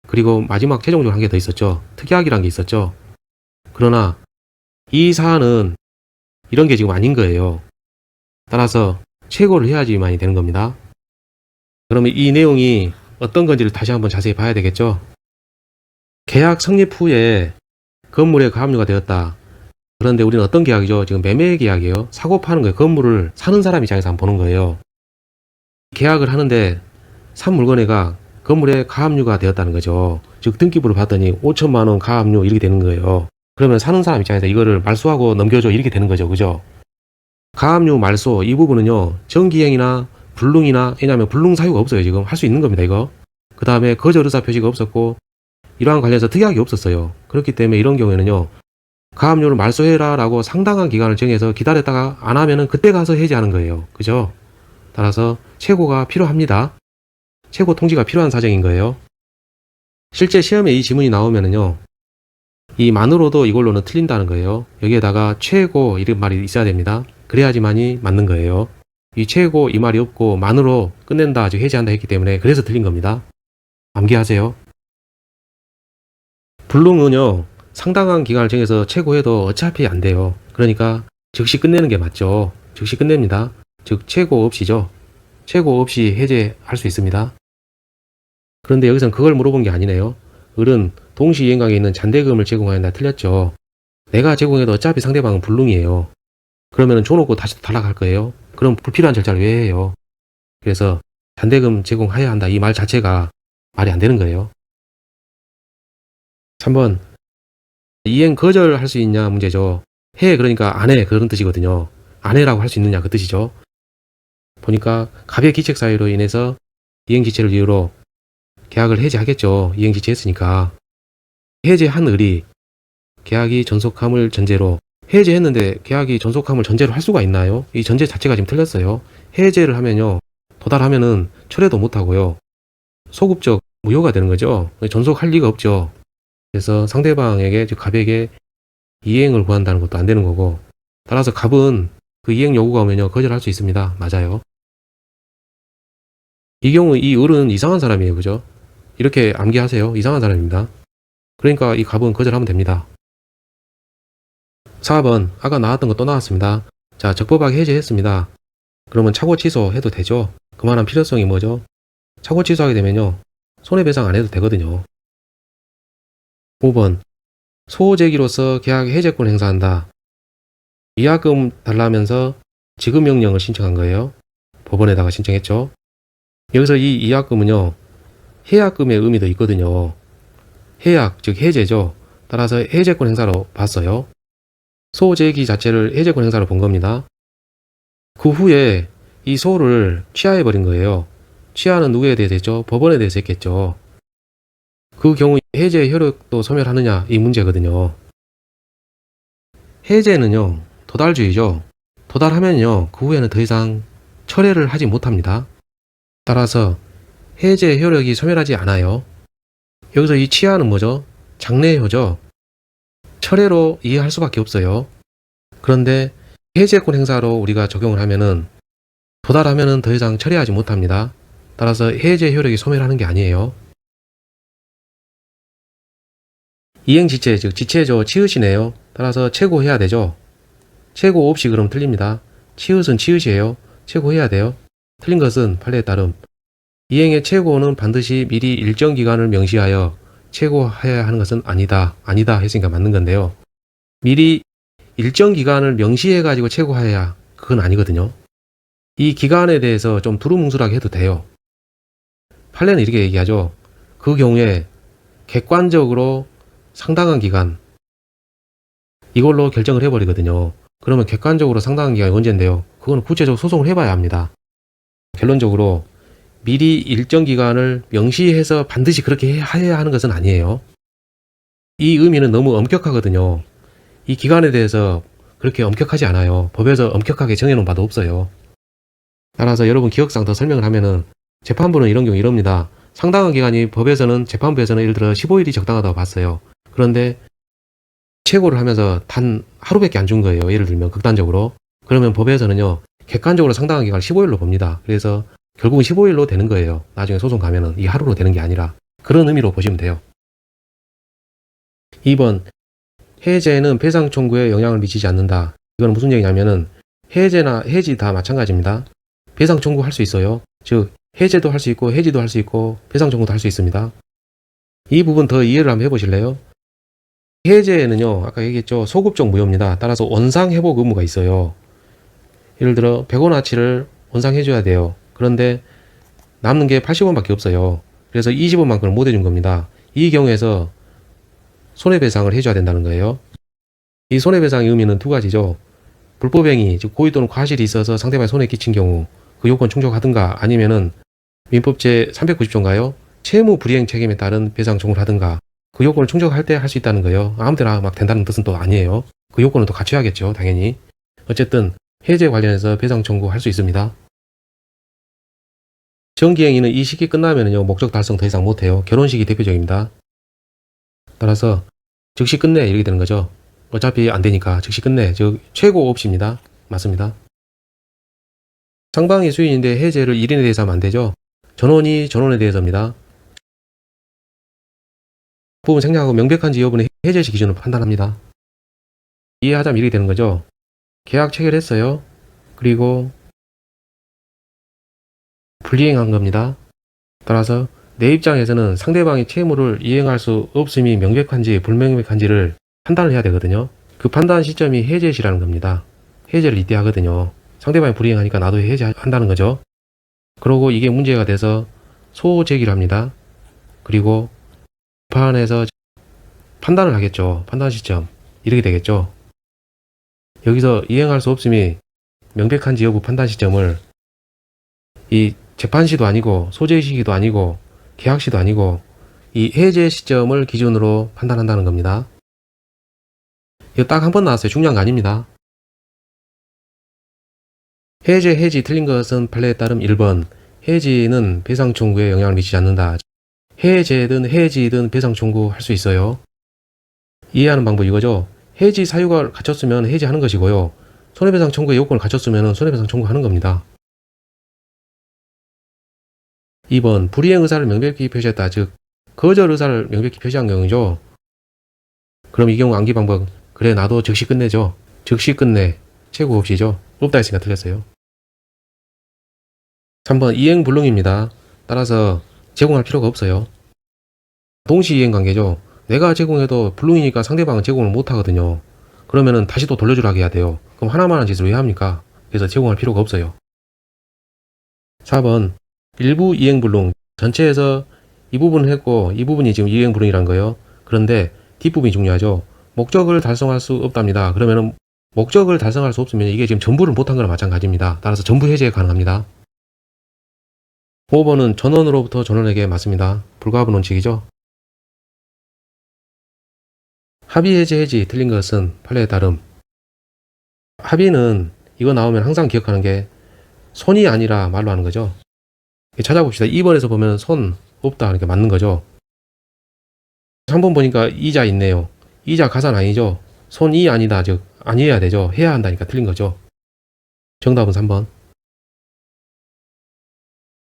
그리고 마지막 최종적으로 한 개 더 있었죠. 특약이란 게 있었죠. 그러나 이 사안은 이런 게 지금 아닌 거예요. 따라서 최고를 해야지만이 되는 겁니다. 그러면 이 내용이 어떤 건지를 다시 한번 자세히 봐야 되겠죠. 계약 성립 후에 건물에 가압류가 되었다. 그런데 우리는 어떤 계약이죠? 지금 매매 계약이에요. 사고 파는 거예요. 건물을 사는 사람 입장에서 한번 보는 거예요. 계약을 하는데 산 물건에가 건물에 가압류가 되었다는 거죠. 즉 등기부를 봤더니 5천만 원 가압류 이렇게 되는 거예요. 그러면 사는 사람 입장에서 이거를 말소하고 넘겨줘 이렇게 되는 거죠. 그죠? 가압류 말소 이 부분은요. 정기행이나 불능이나 왜냐하면 불능 사유가 없어요. 지금 할 수 있는 겁니다. 이거. 그 다음에 거절 의사 표시가 없었고 이러한 관련해서 특약이 없었어요. 그렇기 때문에 이런 경우에는요. 가압류를 말소해라 라고 상당한 기간을 정해서 기다렸다가 안 하면은 그때 가서 해지하는 거예요. 그죠? 따라서 최고가 필요합니다. 최고 통지가 필요한 사정인 거예요. 실제 시험에 이 지문이 나오면은요. 이 만으로도 이걸로는 틀린다는 거예요. 여기에다가 최고 이런 말이 있어야 됩니다. 그래야지만이 맞는 거예요. 이 최고 이 말이 없고 만으로 끝낸다, 즉 해지한다 했기 때문에 그래서 틀린 겁니다. 암기하세요. 불능은요. 상당한 기간을 정해서 최고해도 어차피 안 돼요. 그러니까 즉시 끝내는 게 맞죠. 즉시 끝냅니다. 즉 최고 없이죠. 최고 없이 해제할 수 있습니다. 그런데 여기서는 그걸 물어본 게 아니네요. 을은 동시 이행강에 있는 잔대금을 제공하여 나 틀렸죠. 내가 제공해도 어차피 상대방은 불능이에요. 그러면 줘놓고 다시 탈락할 거예요. 그럼 불필요한 절차를 왜 해요? 그래서 잔대금 제공해야 한다 이 말 자체가 말이 안 되는 거예요. 3번 이행 거절할 수 있냐 문제죠. 해 그러니까 안 해 그런 뜻이거든요. 안 해라고 할 수 있느냐 그 뜻이죠. 보니까 갑의 기책 사유로 인해서 이행지체를 이유로 계약을 해지하겠죠. 이행지체했으니까. 해제한 을이 계약이 전속함을 전제로 해제했는데 계약이 전속함을 전제로 할 수가 있나요? 이 전제 자체가 지금 틀렸어요. 해제를 하면요. 도달하면은 철회도 못하고요. 소급적 무효가 되는 거죠. 전속할 리가 없죠. 그래서 상대방에게 즉 갑에게 이행을 구한다는 것도 안 되는 거고 따라서 갑은 그 이행 요구가 오면요. 거절할 수 있습니다. 맞아요. 이 경우 이 을은 이상한 사람이에요. 그죠? 이렇게 암기하세요. 이상한 사람입니다. 그러니까 이 갑은 거절하면 됩니다. 4번 아까 나왔던 거 또 나왔습니다. 자 적법하게 해제했습니다. 그러면 차고 취소해도 되죠. 그만한 필요성이 뭐죠? 차고 취소하게 되면요. 손해배상 안 해도 되거든요. 5번 소제기로서 계약 해제권 행사한다. 위약금 달라면서 지급명령을 신청한 거예요. 법원에다가 신청했죠. 여기서 이 위약금은요. 해약금의 의미도 있거든요. 해약 즉 해제죠. 따라서 해제권 행사로 봤어요. 소제기 자체를 해제권 행사로 본 겁니다. 그 후에 이 소를 취하해버린 거예요. 취하는 누구에 대해서 했죠? 법원에 대해서 했겠죠. 그 경우 해제 효력도 소멸하느냐 이 문제거든요. 해제는요. 도달주의죠. 도달하면요. 그 후에는 더 이상 철회를 하지 못합니다. 따라서 해제 효력이 소멸하지 않아요. 여기서 이 취하는 뭐죠? 장래효죠. 철회로 이해할 수밖에 없어요. 그런데 해제권 행사로 우리가 적용을 하면은 도달하면은 더 이상 처리하지 못합니다. 따라서 해제 효력이 소멸하는 게 아니에요. 이행지체 즉 지체죠. 치읓이네요. 따라서 최고해야 되죠. 최고 없이 그럼 틀립니다. 치읓은 치읓이에요. 최고해야 돼요. 틀린 것은 판례에 따름 이행의 최고는 반드시 미리 일정 기간을 명시하여 최고해야 하는 것은 아니다. 아니다 했으니까 맞는 건데요. 미리 일정 기간을 명시해가지고 최고해야 그건 아니거든요. 이 기간에 대해서 좀 두루뭉술하게 해도 돼요. 판례는 이렇게 얘기하죠. 그 경우에 객관적으로 상당한 기간 이걸로 결정을 해버리거든요. 그러면 객관적으로 상당한 기간이 언젠데요? 그건 구체적으로 소송을 해봐야 합니다. 결론적으로 미리 일정 기간을 명시해서 반드시 그렇게 해야 하는 것은 아니에요. 이 의미는 너무 엄격하거든요. 이 기간에 대해서 그렇게 엄격하지 않아요. 법에서 엄격하게 정해놓은 바도 없어요. 따라서 여러분 기억상 더 설명을 하면은 재판부는 이런 경우 이럽니다. 상당한 기간이 법에서는 재판부에서는 예를 들어 15일이 적당하다고 봤어요. 그런데 최고를 하면서 단 하루밖에 안 준 거예요. 예를 들면 극단적으로. 그러면 법에서는요. 객관적으로 상당한 기간을 15일로 봅니다. 그래서 결국은 15일로 되는 거예요. 나중에 소송 가면은 이 하루로 되는 게 아니라. 그런 의미로 보시면 돼요. 2번, 해제는 배상 청구에 영향을 미치지 않는다. 이건 무슨 얘기냐면은 해제나 해지 다 마찬가지입니다. 배상 청구할 수 있어요. 즉 해제도 할 수 있고 해지도 할 수 있고 배상 청구도 할 수 있습니다. 이 부분 더 이해를 한번 해보실래요? 해제는요, 아까 얘기했죠, 소급적 무효입니다. 따라서 원상 회복 의무가 있어요. 예를 들어 100원어치를 원상해줘야 돼요. 그런데 남는 게 80원밖에 없어요. 그래서 20원만큼을 못 해준 겁니다. 이 경우에서 손해배상을 해줘야 된다는 거예요. 이 손해배상의 의미는 두 가지죠. 불법행위, 즉 고의 또는 과실이 있어서 상대방에 손해 끼친 경우 그 요건 충족하든가, 아니면은 민법 제 390조인가요? 채무 불이행 책임에 따른 배상 청구를 하든가, 그 요건을 충족할 때 할 수 있다는 거예요. 아무 때나 막 된다는 뜻은 또 아니에요. 그 요건은 또 갖춰야겠죠, 당연히. 어쨌든 해제 관련해서 배상 청구할 수 있습니다. 정기행위는 이 시기 끝나면요, 목적 달성 더 이상 못해요. 결혼식이 대표적입니다. 따라서 즉시 끝내 이렇게 되는 거죠. 어차피 안 되니까 즉시 끝내, 즉 최고 없입니다. 맞습니다. 상방이 수인인데 해제를 1인에 대해서 하면 안 되죠. 전원이 전원에 대해서입니다. 부분 생략하고 명백한지 여부는 해제시 기준으로 판단합니다. 이해하자면 이렇게 되는 거죠. 계약 체결했어요. 그리고 불이행한 겁니다. 따라서 내 입장에서는 상대방이 채무를 이행할 수 없음이 명백한지 불명백한지를 판단을 해야 되거든요. 그 판단 시점이 해제시라는 겁니다. 해제를 이때 하거든요. 상대방이 불이행하니까 나도 해제한다는 거죠. 그러고 이게 문제가 돼서 소제기를 합니다. 그리고 재판에서 판단을 하겠죠. 판단 시점 이렇게 되겠죠. 여기서 이행할 수 없음이 명백한지 여부 판단 시점을 이 재판시도 아니고 소제시기도 아니고 계약시도 아니고 이 해제 시점을 기준으로 판단한다는 겁니다. 이거 딱 한 번 나왔어요. 중요한 거 아닙니다. 해제, 해지 틀린 것은 판례에 따름 1번. 해지는 배상 청구에 영향을 미치지 않는다. 해제든 해지든 배상 청구할 수 있어요. 이해하는 방법 이거죠. 해지 사유가 갖췄으면 해지하는 것이고요. 손해배상 청구의 요건을 갖췄으면 손해배상 청구하는 겁니다. 2번. 불이행 의사를 명백히 표시했다. 즉 거절 의사를 명백히 표시한 경우죠. 그럼 이 경우 암기 방법, 그래 나도 즉시 끝내죠. 즉시 끝내. 최고 없이죠. 없다 했으니까 틀렸어요. 3번. 이행 불능입니다. 따라서 제공할 필요가 없어요. 동시 이행 관계죠. 내가 제공해도 불능이니까 상대방은 제공을 못 하거든요. 그러면은 다시 또 돌려주라고 해야 돼요. 그럼 하나만 한 짓을 왜 합니까? 그래서 제공할 필요가 없어요. 4번. 일부 이행 불능. 전체에서 이 부분을 했고 이 부분이 지금 이행 불능이란 거예요. 그런데 뒷부분이 중요하죠. 목적을 달성할 수 없답니다. 그러면은 목적을 달성할 수 없으면 이게 지금 전부를 못한 거나 마찬가지입니다. 따라서 전부 해제 가능합니다. 5번은 전원으로부터 전원에게 맞습니다. 불가분 원칙이죠. 합의 해제 해지 틀린 것은 판례에 따름. 합의는 이거 나오면 항상 기억하는 게 손이 아니라 말로 하는 거죠. 찾아봅시다. 2번에서 보면 손 없다 그러니까 맞는 거죠. 3번 보니까 이자 있네요. 이자 가산 아니죠. 손이 아니다, 즉 아니어야 되죠. 해야 한다니까 틀린 거죠. 정답은 3번.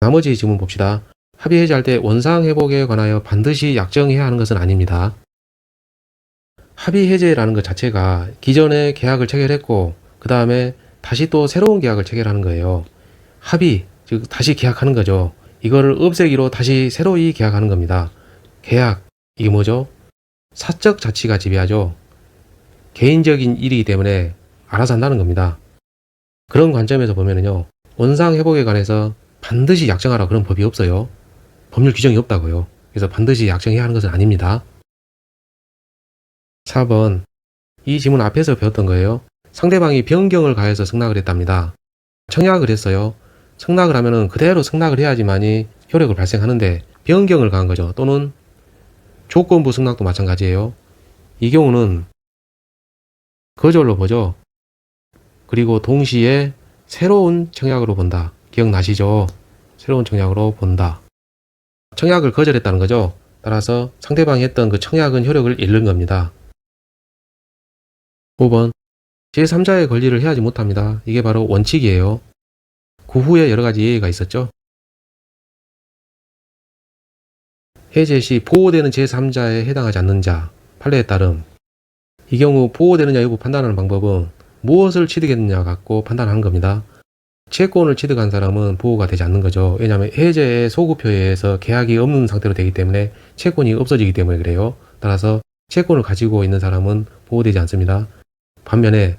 나머지 질문 봅시다. 합의 해지할 때 원상 회복에 관하여 반드시 약정해야 하는 것은 아닙니다. 합의 해제라는 것 자체가 기존에 계약을 체결했고 그 다음에 다시 또 새로운 계약을 체결하는 거예요. 합의, 즉 다시 계약하는 거죠. 이거를 없애기로 다시 새로이 계약하는 겁니다. 계약, 이게 뭐죠? 사적 자치가 지배하죠. 개인적인 일이기 때문에 알아서 한다는 겁니다. 그런 관점에서 보면은요, 원상 회복에 관해서 반드시 약정하라 그런 법이 없어요. 법률 규정이 없다고요. 그래서 반드시 약정해야 하는 것은 아닙니다. 4번. 이 지문 앞에서 배웠던 거예요. 상대방이 변경을 가해서 승낙을 했답니다. 청약을 했어요. 승낙을 하면은 그대로 승낙을 해야지만이 효력을 발생하는데 변경을 가한 거죠. 또는 조건부 승낙도 마찬가지예요. 이 경우는 거절로 보죠. 그리고 동시에 새로운 청약으로 본다. 기억나시죠? 새로운 청약으로 본다. 청약을 거절했다는 거죠. 따라서 상대방이 했던 그 청약은 효력을 잃는 겁니다. 5번. 제3자의 권리를 해하지 못합니다. 이게 바로 원칙이에요. 그 후에 여러 가지 예외가 있었죠. 해제 시 보호되는 제3자에 해당하지 않는 자, 판례에 따름. 이 경우 보호되느냐 여부 판단하는 방법은 무엇을 취득했느냐 갖고 판단하는 겁니다. 채권을 취득한 사람은 보호가 되지 않는 거죠. 왜냐하면 해제의 소급표에 의해서 계약이 없는 상태로 되기 때문에 채권이 없어지기 때문에 그래요. 따라서 채권을 가지고 있는 사람은 보호되지 않습니다. 반면에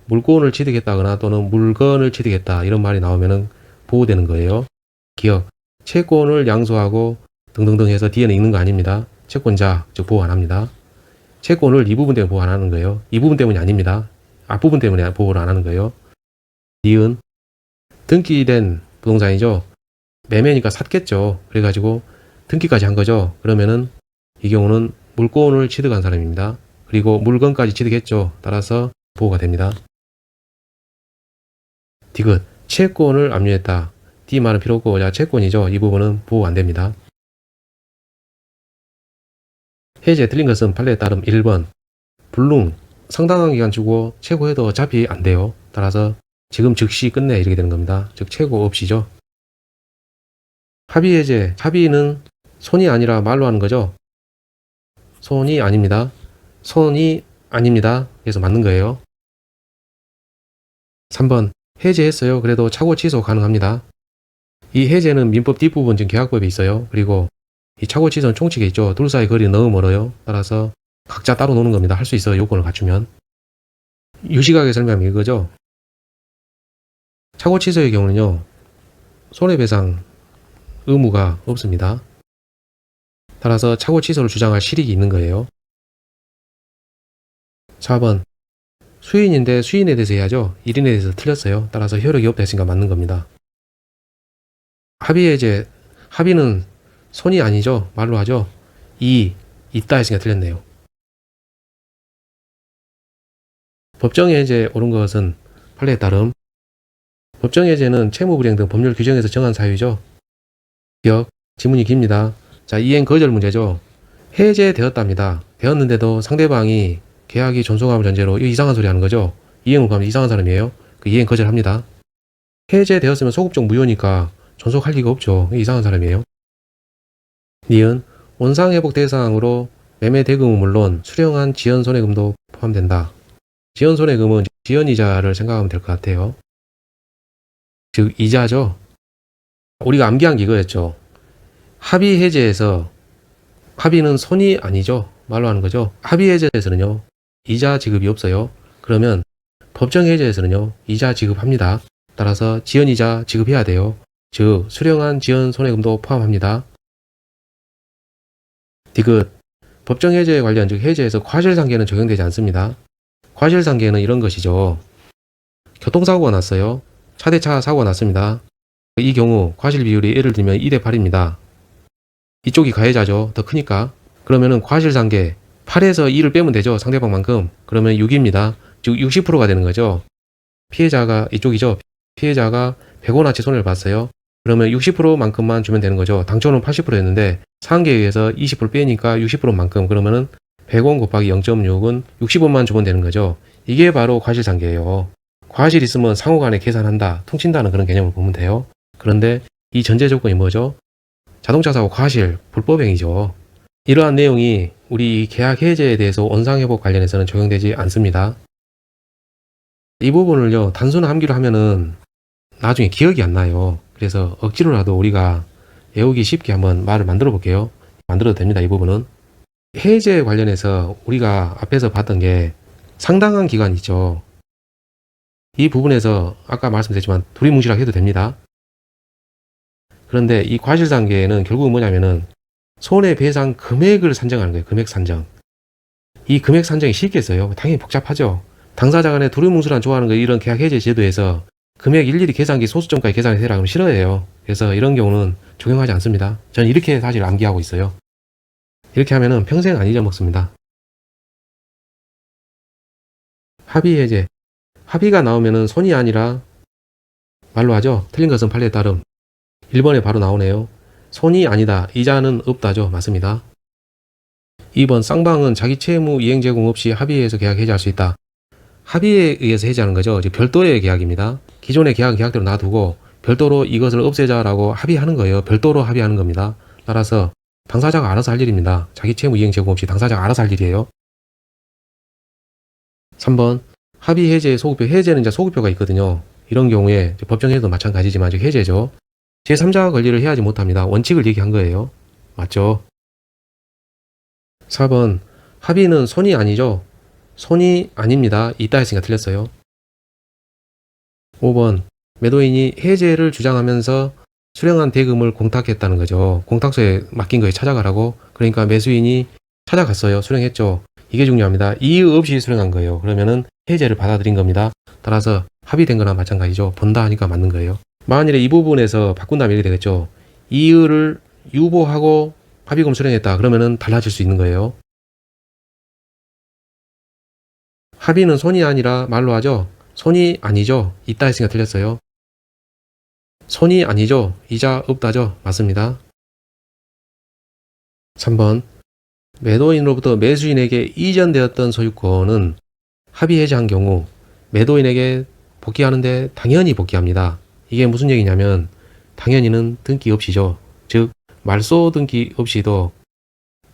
물권을 취득했다거나 또는 물건을 취득했다 이런 말이 나오면 보호되는 거예요. 기억, 채권을 양수하고 등등등 해서 뒤에는 있는 거 아닙니다. 채권자, 즉 보호 안 합니다. 채권을 이 부분 때문에 보호 안 하는 거예요. 이 부분 때문이 아닙니다. 앞부분 때문에 보호를 안 하는 거예요. 니은, 등기된 부동산이죠. 매매니까 샀겠죠. 그래가지고 등기까지 한 거죠. 그러면은 이 경우는 물권을 취득한 사람입니다. 그리고 물건까지 취득했죠. 따라서 보호가 됩니다. 디귿, 채권을 압류했다. D 말은 필요 없고 채권이죠. 이 부분은 보호 안 됩니다. 해제 틀린 것은 판례에 따름 1번 불능, 상당한 기간 주고 최고해도 어차피 안 돼요. 따라서 지금 즉시 끝내 이렇게 되는 겁니다. 즉 최고 없이죠. 합의 해제, 합의는 손이 아니라 말로 하는 거죠. 손이 아닙니다. 손이 아닙니다. 그래서 맞는 거예요. 3번 해제했어요. 그래도 차고 취소 가능합니다. 이 해제는 민법 뒷부분 지금 계약법에 있어요. 그리고 이 차고 취소는 총칙에 있죠. 둘 사이 거리 너무 멀어요. 따라서 각자 따로 노는 겁니다. 할 수 있어요. 요건을 갖추면. 유식하게 설명하면 이거죠. 차고 취소의 경우는요. 손해배상 의무가 없습니다. 따라서 차고 취소를 주장할 실익이 있는 거예요. 4번 수인인데 수인에 대해서 해야죠. 1인에 대해서 틀렸어요. 따라서 효력이 없다 했으니까 맞는 겁니다. 합의 해제, 합의는 손이 아니죠. 말로 하죠. 있다 했으니까 틀렸네요. 법정 해제 옳은 것은 판례에 따름. 법정 해제는 채무불이행 등 법률 규정에서 정한 사유죠. 기억, 지문이 깁니다. 자, 이행 거절 문제죠. 해제되었답니다. 되었는데도 상대방이 계약이 존속함을 전제로 이상한 소리 하는 거죠. 이행을 가면 이상한 사람이에요. 그 이행 거절합니다. 해제되었으면 소급적 무효니까 존속할 리가 없죠. 이상한 사람이에요. 니은 원상회복 대상으로 매매 대금은 물론 수령한 지연손해금도 포함된다. 지연손해금은 지연이자를 생각하면 될 것 같아요. 즉 이자죠. 우리가 암기한 게 이거였죠. 합의 해제에서 합의는 손이 아니죠. 말로 하는 거죠. 합의 해제에서는요. 이자 지급이 없어요. 그러면 법정 해제에서는요. 이자 지급합니다. 따라서 지연이자 지급해야 돼요. 즉 수령한 지연손해금도 포함합니다. 디귿 법정 해제 관련 즉 해제에서 과실상계는 적용되지 않습니다. 과실상계는 이런 것이죠. 교통사고가 났어요. 차대차 사고가 났습니다. 이 경우 과실 비율이 예를 들면 2대 8입니다. 이쪽이 가해자죠. 더 크니까. 그러면은 과실상계 8에서 2를 빼면 되죠. 상대방만큼. 그러면 6입니다. 즉 60%가 되는 거죠. 피해자가 이쪽이죠. 피해자가 100원어치 손해를 봤어요. 그러면 60%만큼만 주면 되는 거죠. 당초는 80%였는데 상계에 의해서 20% 빼니까 60%만큼. 그러면은 100원 곱하기 0.6은 60원만 주면 되는 거죠. 이게 바로 과실상계예요. 과실 있으면 상호간에 계산한다, 퉁친다는 그런 개념을 보면 돼요. 그런데 이 전제 조건이 뭐죠? 자동차 사고 과실, 불법행위죠. 이러한 내용이 우리 계약 해제에 대해서 원상회복 관련해서는 적용되지 않습니다. 이 부분을요, 단순 암기로 하면은 나중에 기억이 안 나요. 그래서 억지로라도 우리가 외우기 쉽게 한번 말을 만들어 볼게요. 만들어도 됩니다. 이 부분은. 해제 관련해서 우리가 앞에서 봤던 게 상당한 기간 있죠. 이 부분에서 아까 말씀드렸지만 두리뭉실하게 해도 됩니다. 그런데 이 과실상계는 결국은 뭐냐면은 손해배상 금액을 산정하는 거예요. 금액 산정. 이 금액 산정이 쉽겠어요? 당연히 복잡하죠. 당사자 간에 두리뭉술한 좋아하는 거 이런 계약 해제 제도에서 금액 일일이 계산기 소수점까지 계산해서 해라 그러면 싫어해요. 그래서 이런 경우는 적용하지 않습니다. 저는 이렇게 사실 암기하고 있어요. 이렇게 하면은 평생 안 잊어먹습니다. 합의 해제. 합의가 나오면은 손이 아니라 말로 하죠. 틀린 것은 판례에 따름. 1번에 바로 나오네요. 손이 아니다. 이자는 없다죠. 맞습니다. 2번 쌍방은 자기 채무 이행 제공 없이 합의해서 계약 해제할 수 있다. 합의에 의해서 해제하는 거죠. 이제 별도의 계약입니다. 기존의 계약은 계약대로 놔두고 별도로 이것을 없애자라고 합의하는 거예요. 별도로 합의하는 겁니다. 따라서 당사자가 알아서 할 일입니다. 자기 채무 이행 제공 없이 당사자가 알아서 할 일이에요. 3번 합의 해제 소급표. 해제는 이제 소급표가 있거든요. 이런 경우에 법정에도 마찬가지지만 즉 해제죠. 제3자가 권리를 해하지 못합니다. 원칙을 얘기한 거예요. 맞죠? 4번 합의는 손이 아니죠. 손이 아닙니다. 있다 했으니까 틀렸어요. 5번 매도인이 해제를 주장하면서 수령한 대금을 공탁했다는 거죠. 공탁소에 맡긴 거에 찾아가라고. 그러니까 매수인이 찾아갔어요. 수령했죠. 이게 중요합니다. 이의 없이 수령한 거예요. 그러면은 해제를 받아들인 겁니다. 따라서 합의된 거나 마찬가지죠. 본다 하니까 맞는 거예요. 만일에 이 부분에서 바꾼다면 이렇게 되겠죠. 이의를 유보하고 합의금 수령했다. 그러면은 달라질 수 있는 거예요. 합의는 손이 아니라 말로 하죠. 손이 아니죠. 있다 했으니까 틀렸어요. 손이 아니죠. 이자 없다죠. 맞습니다. 3번 매도인으로부터 매수인에게 이전되었던 소유권은 합의 해제한 경우 매도인에게 복귀하는데 당연히 복귀합니다. 이게 무슨 얘기냐면 당연히는 등기 없이죠. 즉 말소 등기 없이도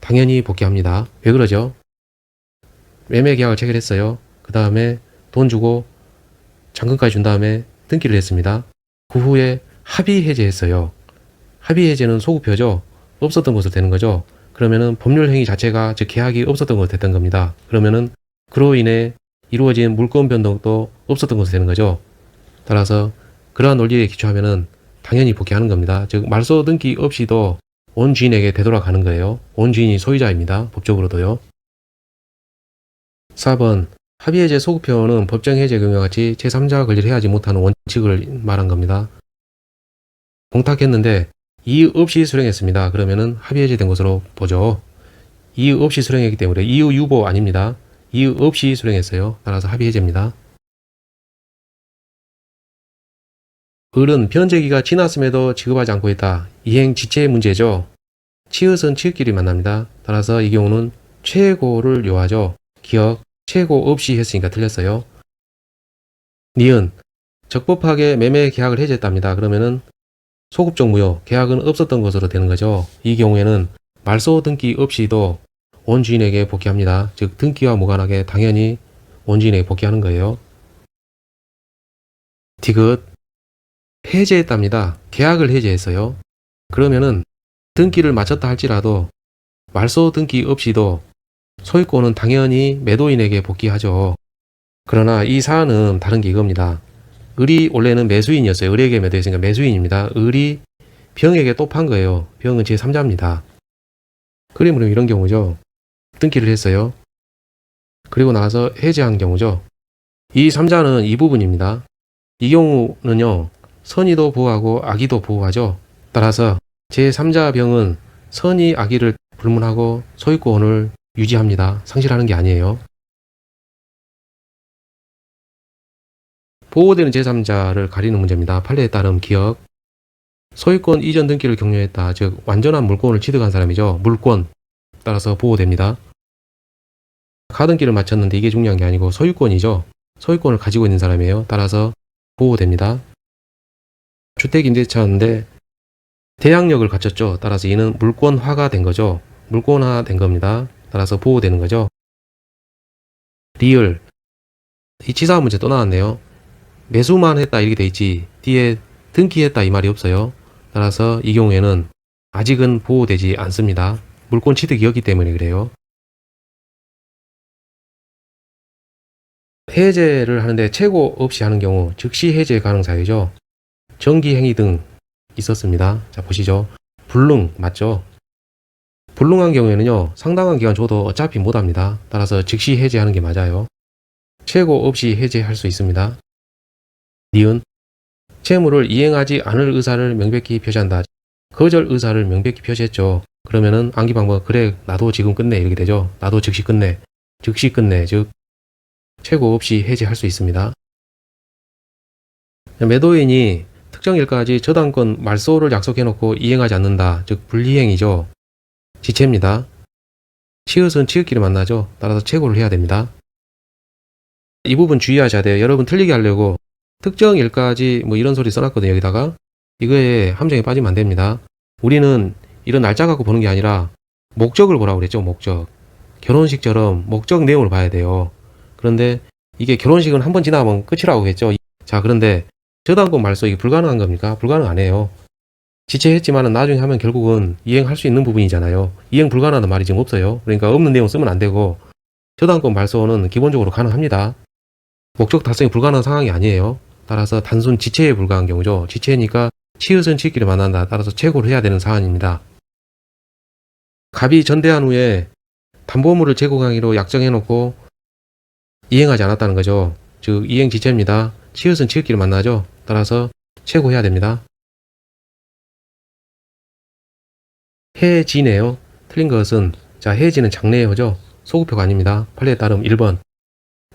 당연히 복귀합니다. 왜 그러죠? 매매 계약을 체결했어요. 그 다음에 돈 주고 잔금까지 준 다음에 등기를 했습니다. 그 후에 합의 해제했어요. 합의 해제는 소급표죠. 없었던 것으로 되는 거죠. 그러면은 법률 행위 자체가 즉 계약이 없었던 것으로 됐던 겁니다. 그러면은 그로 인해 이루어진 물권 변동도 없었던 것으로 되는 거죠. 따라서 그러한 논리에 기초하면은 당연히 복귀하는 겁니다. 즉 말소 등기 없이도 온 주인에게 되돌아가는 거예요. 온 주인이 소유자입니다. 법적으로도요. 4번 합의 해제 소급표는 법정 해제 경우와 같이 제3자가 권리를 해하지 못하는 원칙을 말한 겁니다. 공탁했는데 이의 없이 수령했습니다. 그러면은 합의 해제된 것으로 보죠. 이의 없이 수령했기 때문에 이의 유보 아닙니다. 이의 없이 수령했어요. 따라서 합의 해제입니다. 을은 변제기가 지났음에도 지급하지 않고 있다. 이행 지체의 문제죠. 치읓은 치읓끼리 만납니다. 따라서 이 경우는 최고를 요하죠. 기억 최고 없이 했으니까 틀렸어요. 니은 적법하게 매매 계약을 해제했답니다. 그러면은 소급적 무효, 계약은 없었던 것으로 되는 거죠. 이 경우에는 말소 등기 없이도 원주인에게 복귀합니다. 즉 등기와 무관하게 당연히 원주인에게 복귀하는 거예요. 디귿 해제했답니다. 계약을 해제했어요. 그러면은 등기를 마쳤다 할지라도 말소 등기 없이도 소유권은 당연히 매도인에게 복귀하죠. 그러나 이 사안은 다른 게 이겁니다. 을이 원래는 매수인이었어요. 을에게 매도했으니까 매수인입니다. 을이 병에게 또 판 거예요. 병은 제3자입니다. 그러면 이런 경우죠. 등기를 했어요. 그리고 나서 해제한 경우죠. 이 3자는 이 부분입니다. 이 경우는요. 선의도 보호하고 악의도 보호하죠. 따라서 제3자 병은 선의 악의를 불문하고 소유권을 유지합니다. 상실하는 게 아니에요. 보호되는 제3자를 가리는 문제입니다. 판례에 따른 기억. 소유권 이전 등기를 격려했다. 즉 완전한 물권을 취득한 사람이죠. 물권. 따라서 보호됩니다. 가등기를 마쳤는데 이게 중요한 게 아니고 소유권이죠. 소유권을 가지고 있는 사람이에요. 따라서 보호됩니다. 주택임대차인데 대항력을 갖췄죠. 따라서 이는 물권화가 된 거죠. 물권화 된 겁니다. 따라서 보호되는 거죠. 리을. 이 치사한 문제 또 나왔네요. 매수만 했다 이렇게 돼 있지 뒤에 등기했다 이 말이 없어요. 따라서 이 경우에는 아직은 보호되지 않습니다. 물권 취득이었기 때문에 그래요. 해제를 하는데 최고 없이 하는 경우 즉시 해제 가능 사유죠. 정기행위 등 있었습니다. 자 보시죠. 불능 맞죠? 불능한 경우에는요 상당한 기간 줘도 어차피 못합니다. 따라서 즉시 해제하는 게 맞아요. 최고 없이 해제할 수 있습니다. 니은 채무를 이행하지 않을 의사를 명백히 표시한다. 거절 의사를 명백히 표시했죠. 그러면은 암기 방법 그래 나도 지금 끝내 이렇게 되죠. 나도 즉시 끝내. 즉시 끝내 즉 최고 없이 해제할 수 있습니다. 매도인이 특정 일까지 저당권 말소를 약속해놓고 이행하지 않는다. 즉 불이행이죠. 지체입니다. 치읓은 치읓끼리 만나죠. 따라서 최고를 해야 됩니다. 이 부분 주의하셔야 돼요. 여러분 틀리게 하려고 특정 일까지 뭐 이런 소리 써놨거든요. 여기다가 이거에 함정에 빠지면 안 됩니다. 우리는 이런 날짜 갖고 보는 게 아니라 목적을 보라고 그랬죠. 목적. 결혼식처럼 목적 내용을 봐야 돼요. 그런데 이게 결혼식은 한 번 지나면 끝이라고 했죠. 자, 그런데 저당권 말소 이게 불가능한 겁니까? 불가능 안 해요. 지체했지만은 나중에 하면 결국은 이행할 수 있는 부분이잖아요. 이행 불가능하다는 말이 지금 없어요. 그러니까 없는 내용 쓰면 안 되고, 저당권 말소는 기본적으로 가능합니다. 목적 달성이 불가능한 상황이 아니에요. 따라서 단순 지체에 불과한 경우죠. 지체니까 치읓은 치읓끼리 만난다. 따라서 최고를 해야 되는 사안입니다. 갑이 전대한 후에 담보물을 제공하기로 약정해놓고 이행하지 않았다는 거죠. 즉 이행 지체입니다. 치읓은 치읓끼리 만나죠. 따라서 최고해야 됩니다. 해지네요. 틀린 것은, 자, 해지는 장래예요죠. 소급표가 아닙니다. 판례에 따르면 1번.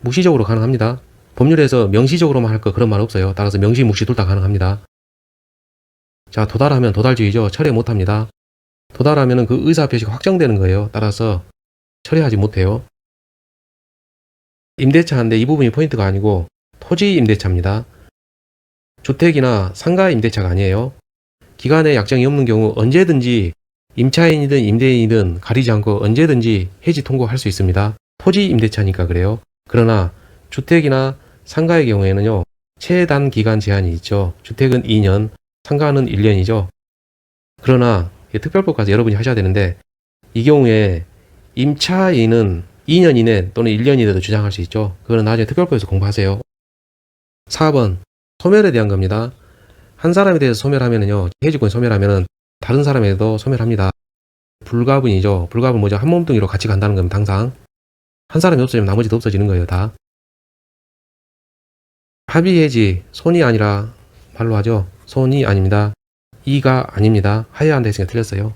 무시적으로 가능합니다. 법률에서 명시적으로만 할 거 그런 말 없어요. 따라서 명시, 묵시 둘 다 가능합니다. 자, 도달하면 도달주의죠. 철회 못합니다. 도달하면 그 의사표시가 확정되는 거예요. 따라서 철회하지 못해요. 임대차인데 이 부분이 포인트가 아니고 토지 임대차입니다. 주택이나 상가 임대차가 아니에요. 기간에 약정이 없는 경우 언제든지 임차인이든 임대인이든 가리지 않고 언제든지 해지 통고할 수 있습니다. 토지 임대차니까 그래요. 그러나 주택이나 상가의 경우에는요, 최단 기간 제한이 있죠. 주택은 2년, 상가는 1년이죠. 그러나 특별법까지 여러분이 하셔야 되는데, 이 경우에 임차인은 2년 이내 또는 1년 이내도 주장할 수 있죠. 그거는 나중에 특별법에서 공부하세요. 4번, 소멸에 대한 겁니다. 한 사람에 대해서 소멸하면은요, 해지권 소멸하면은 다른 사람에도 소멸합니다. 불가분이죠. 불가분 뭐죠? 한 몸뚱이로 같이 간다는 겁니다. 항상 한 사람이 없어지면 나머지도 없어지는 거예요. 다. 합의해지, 손이 아니라 말로 하죠. 손이 아닙니다. 이가 아닙니다. 하여야 한다 했으니까 틀렸어요.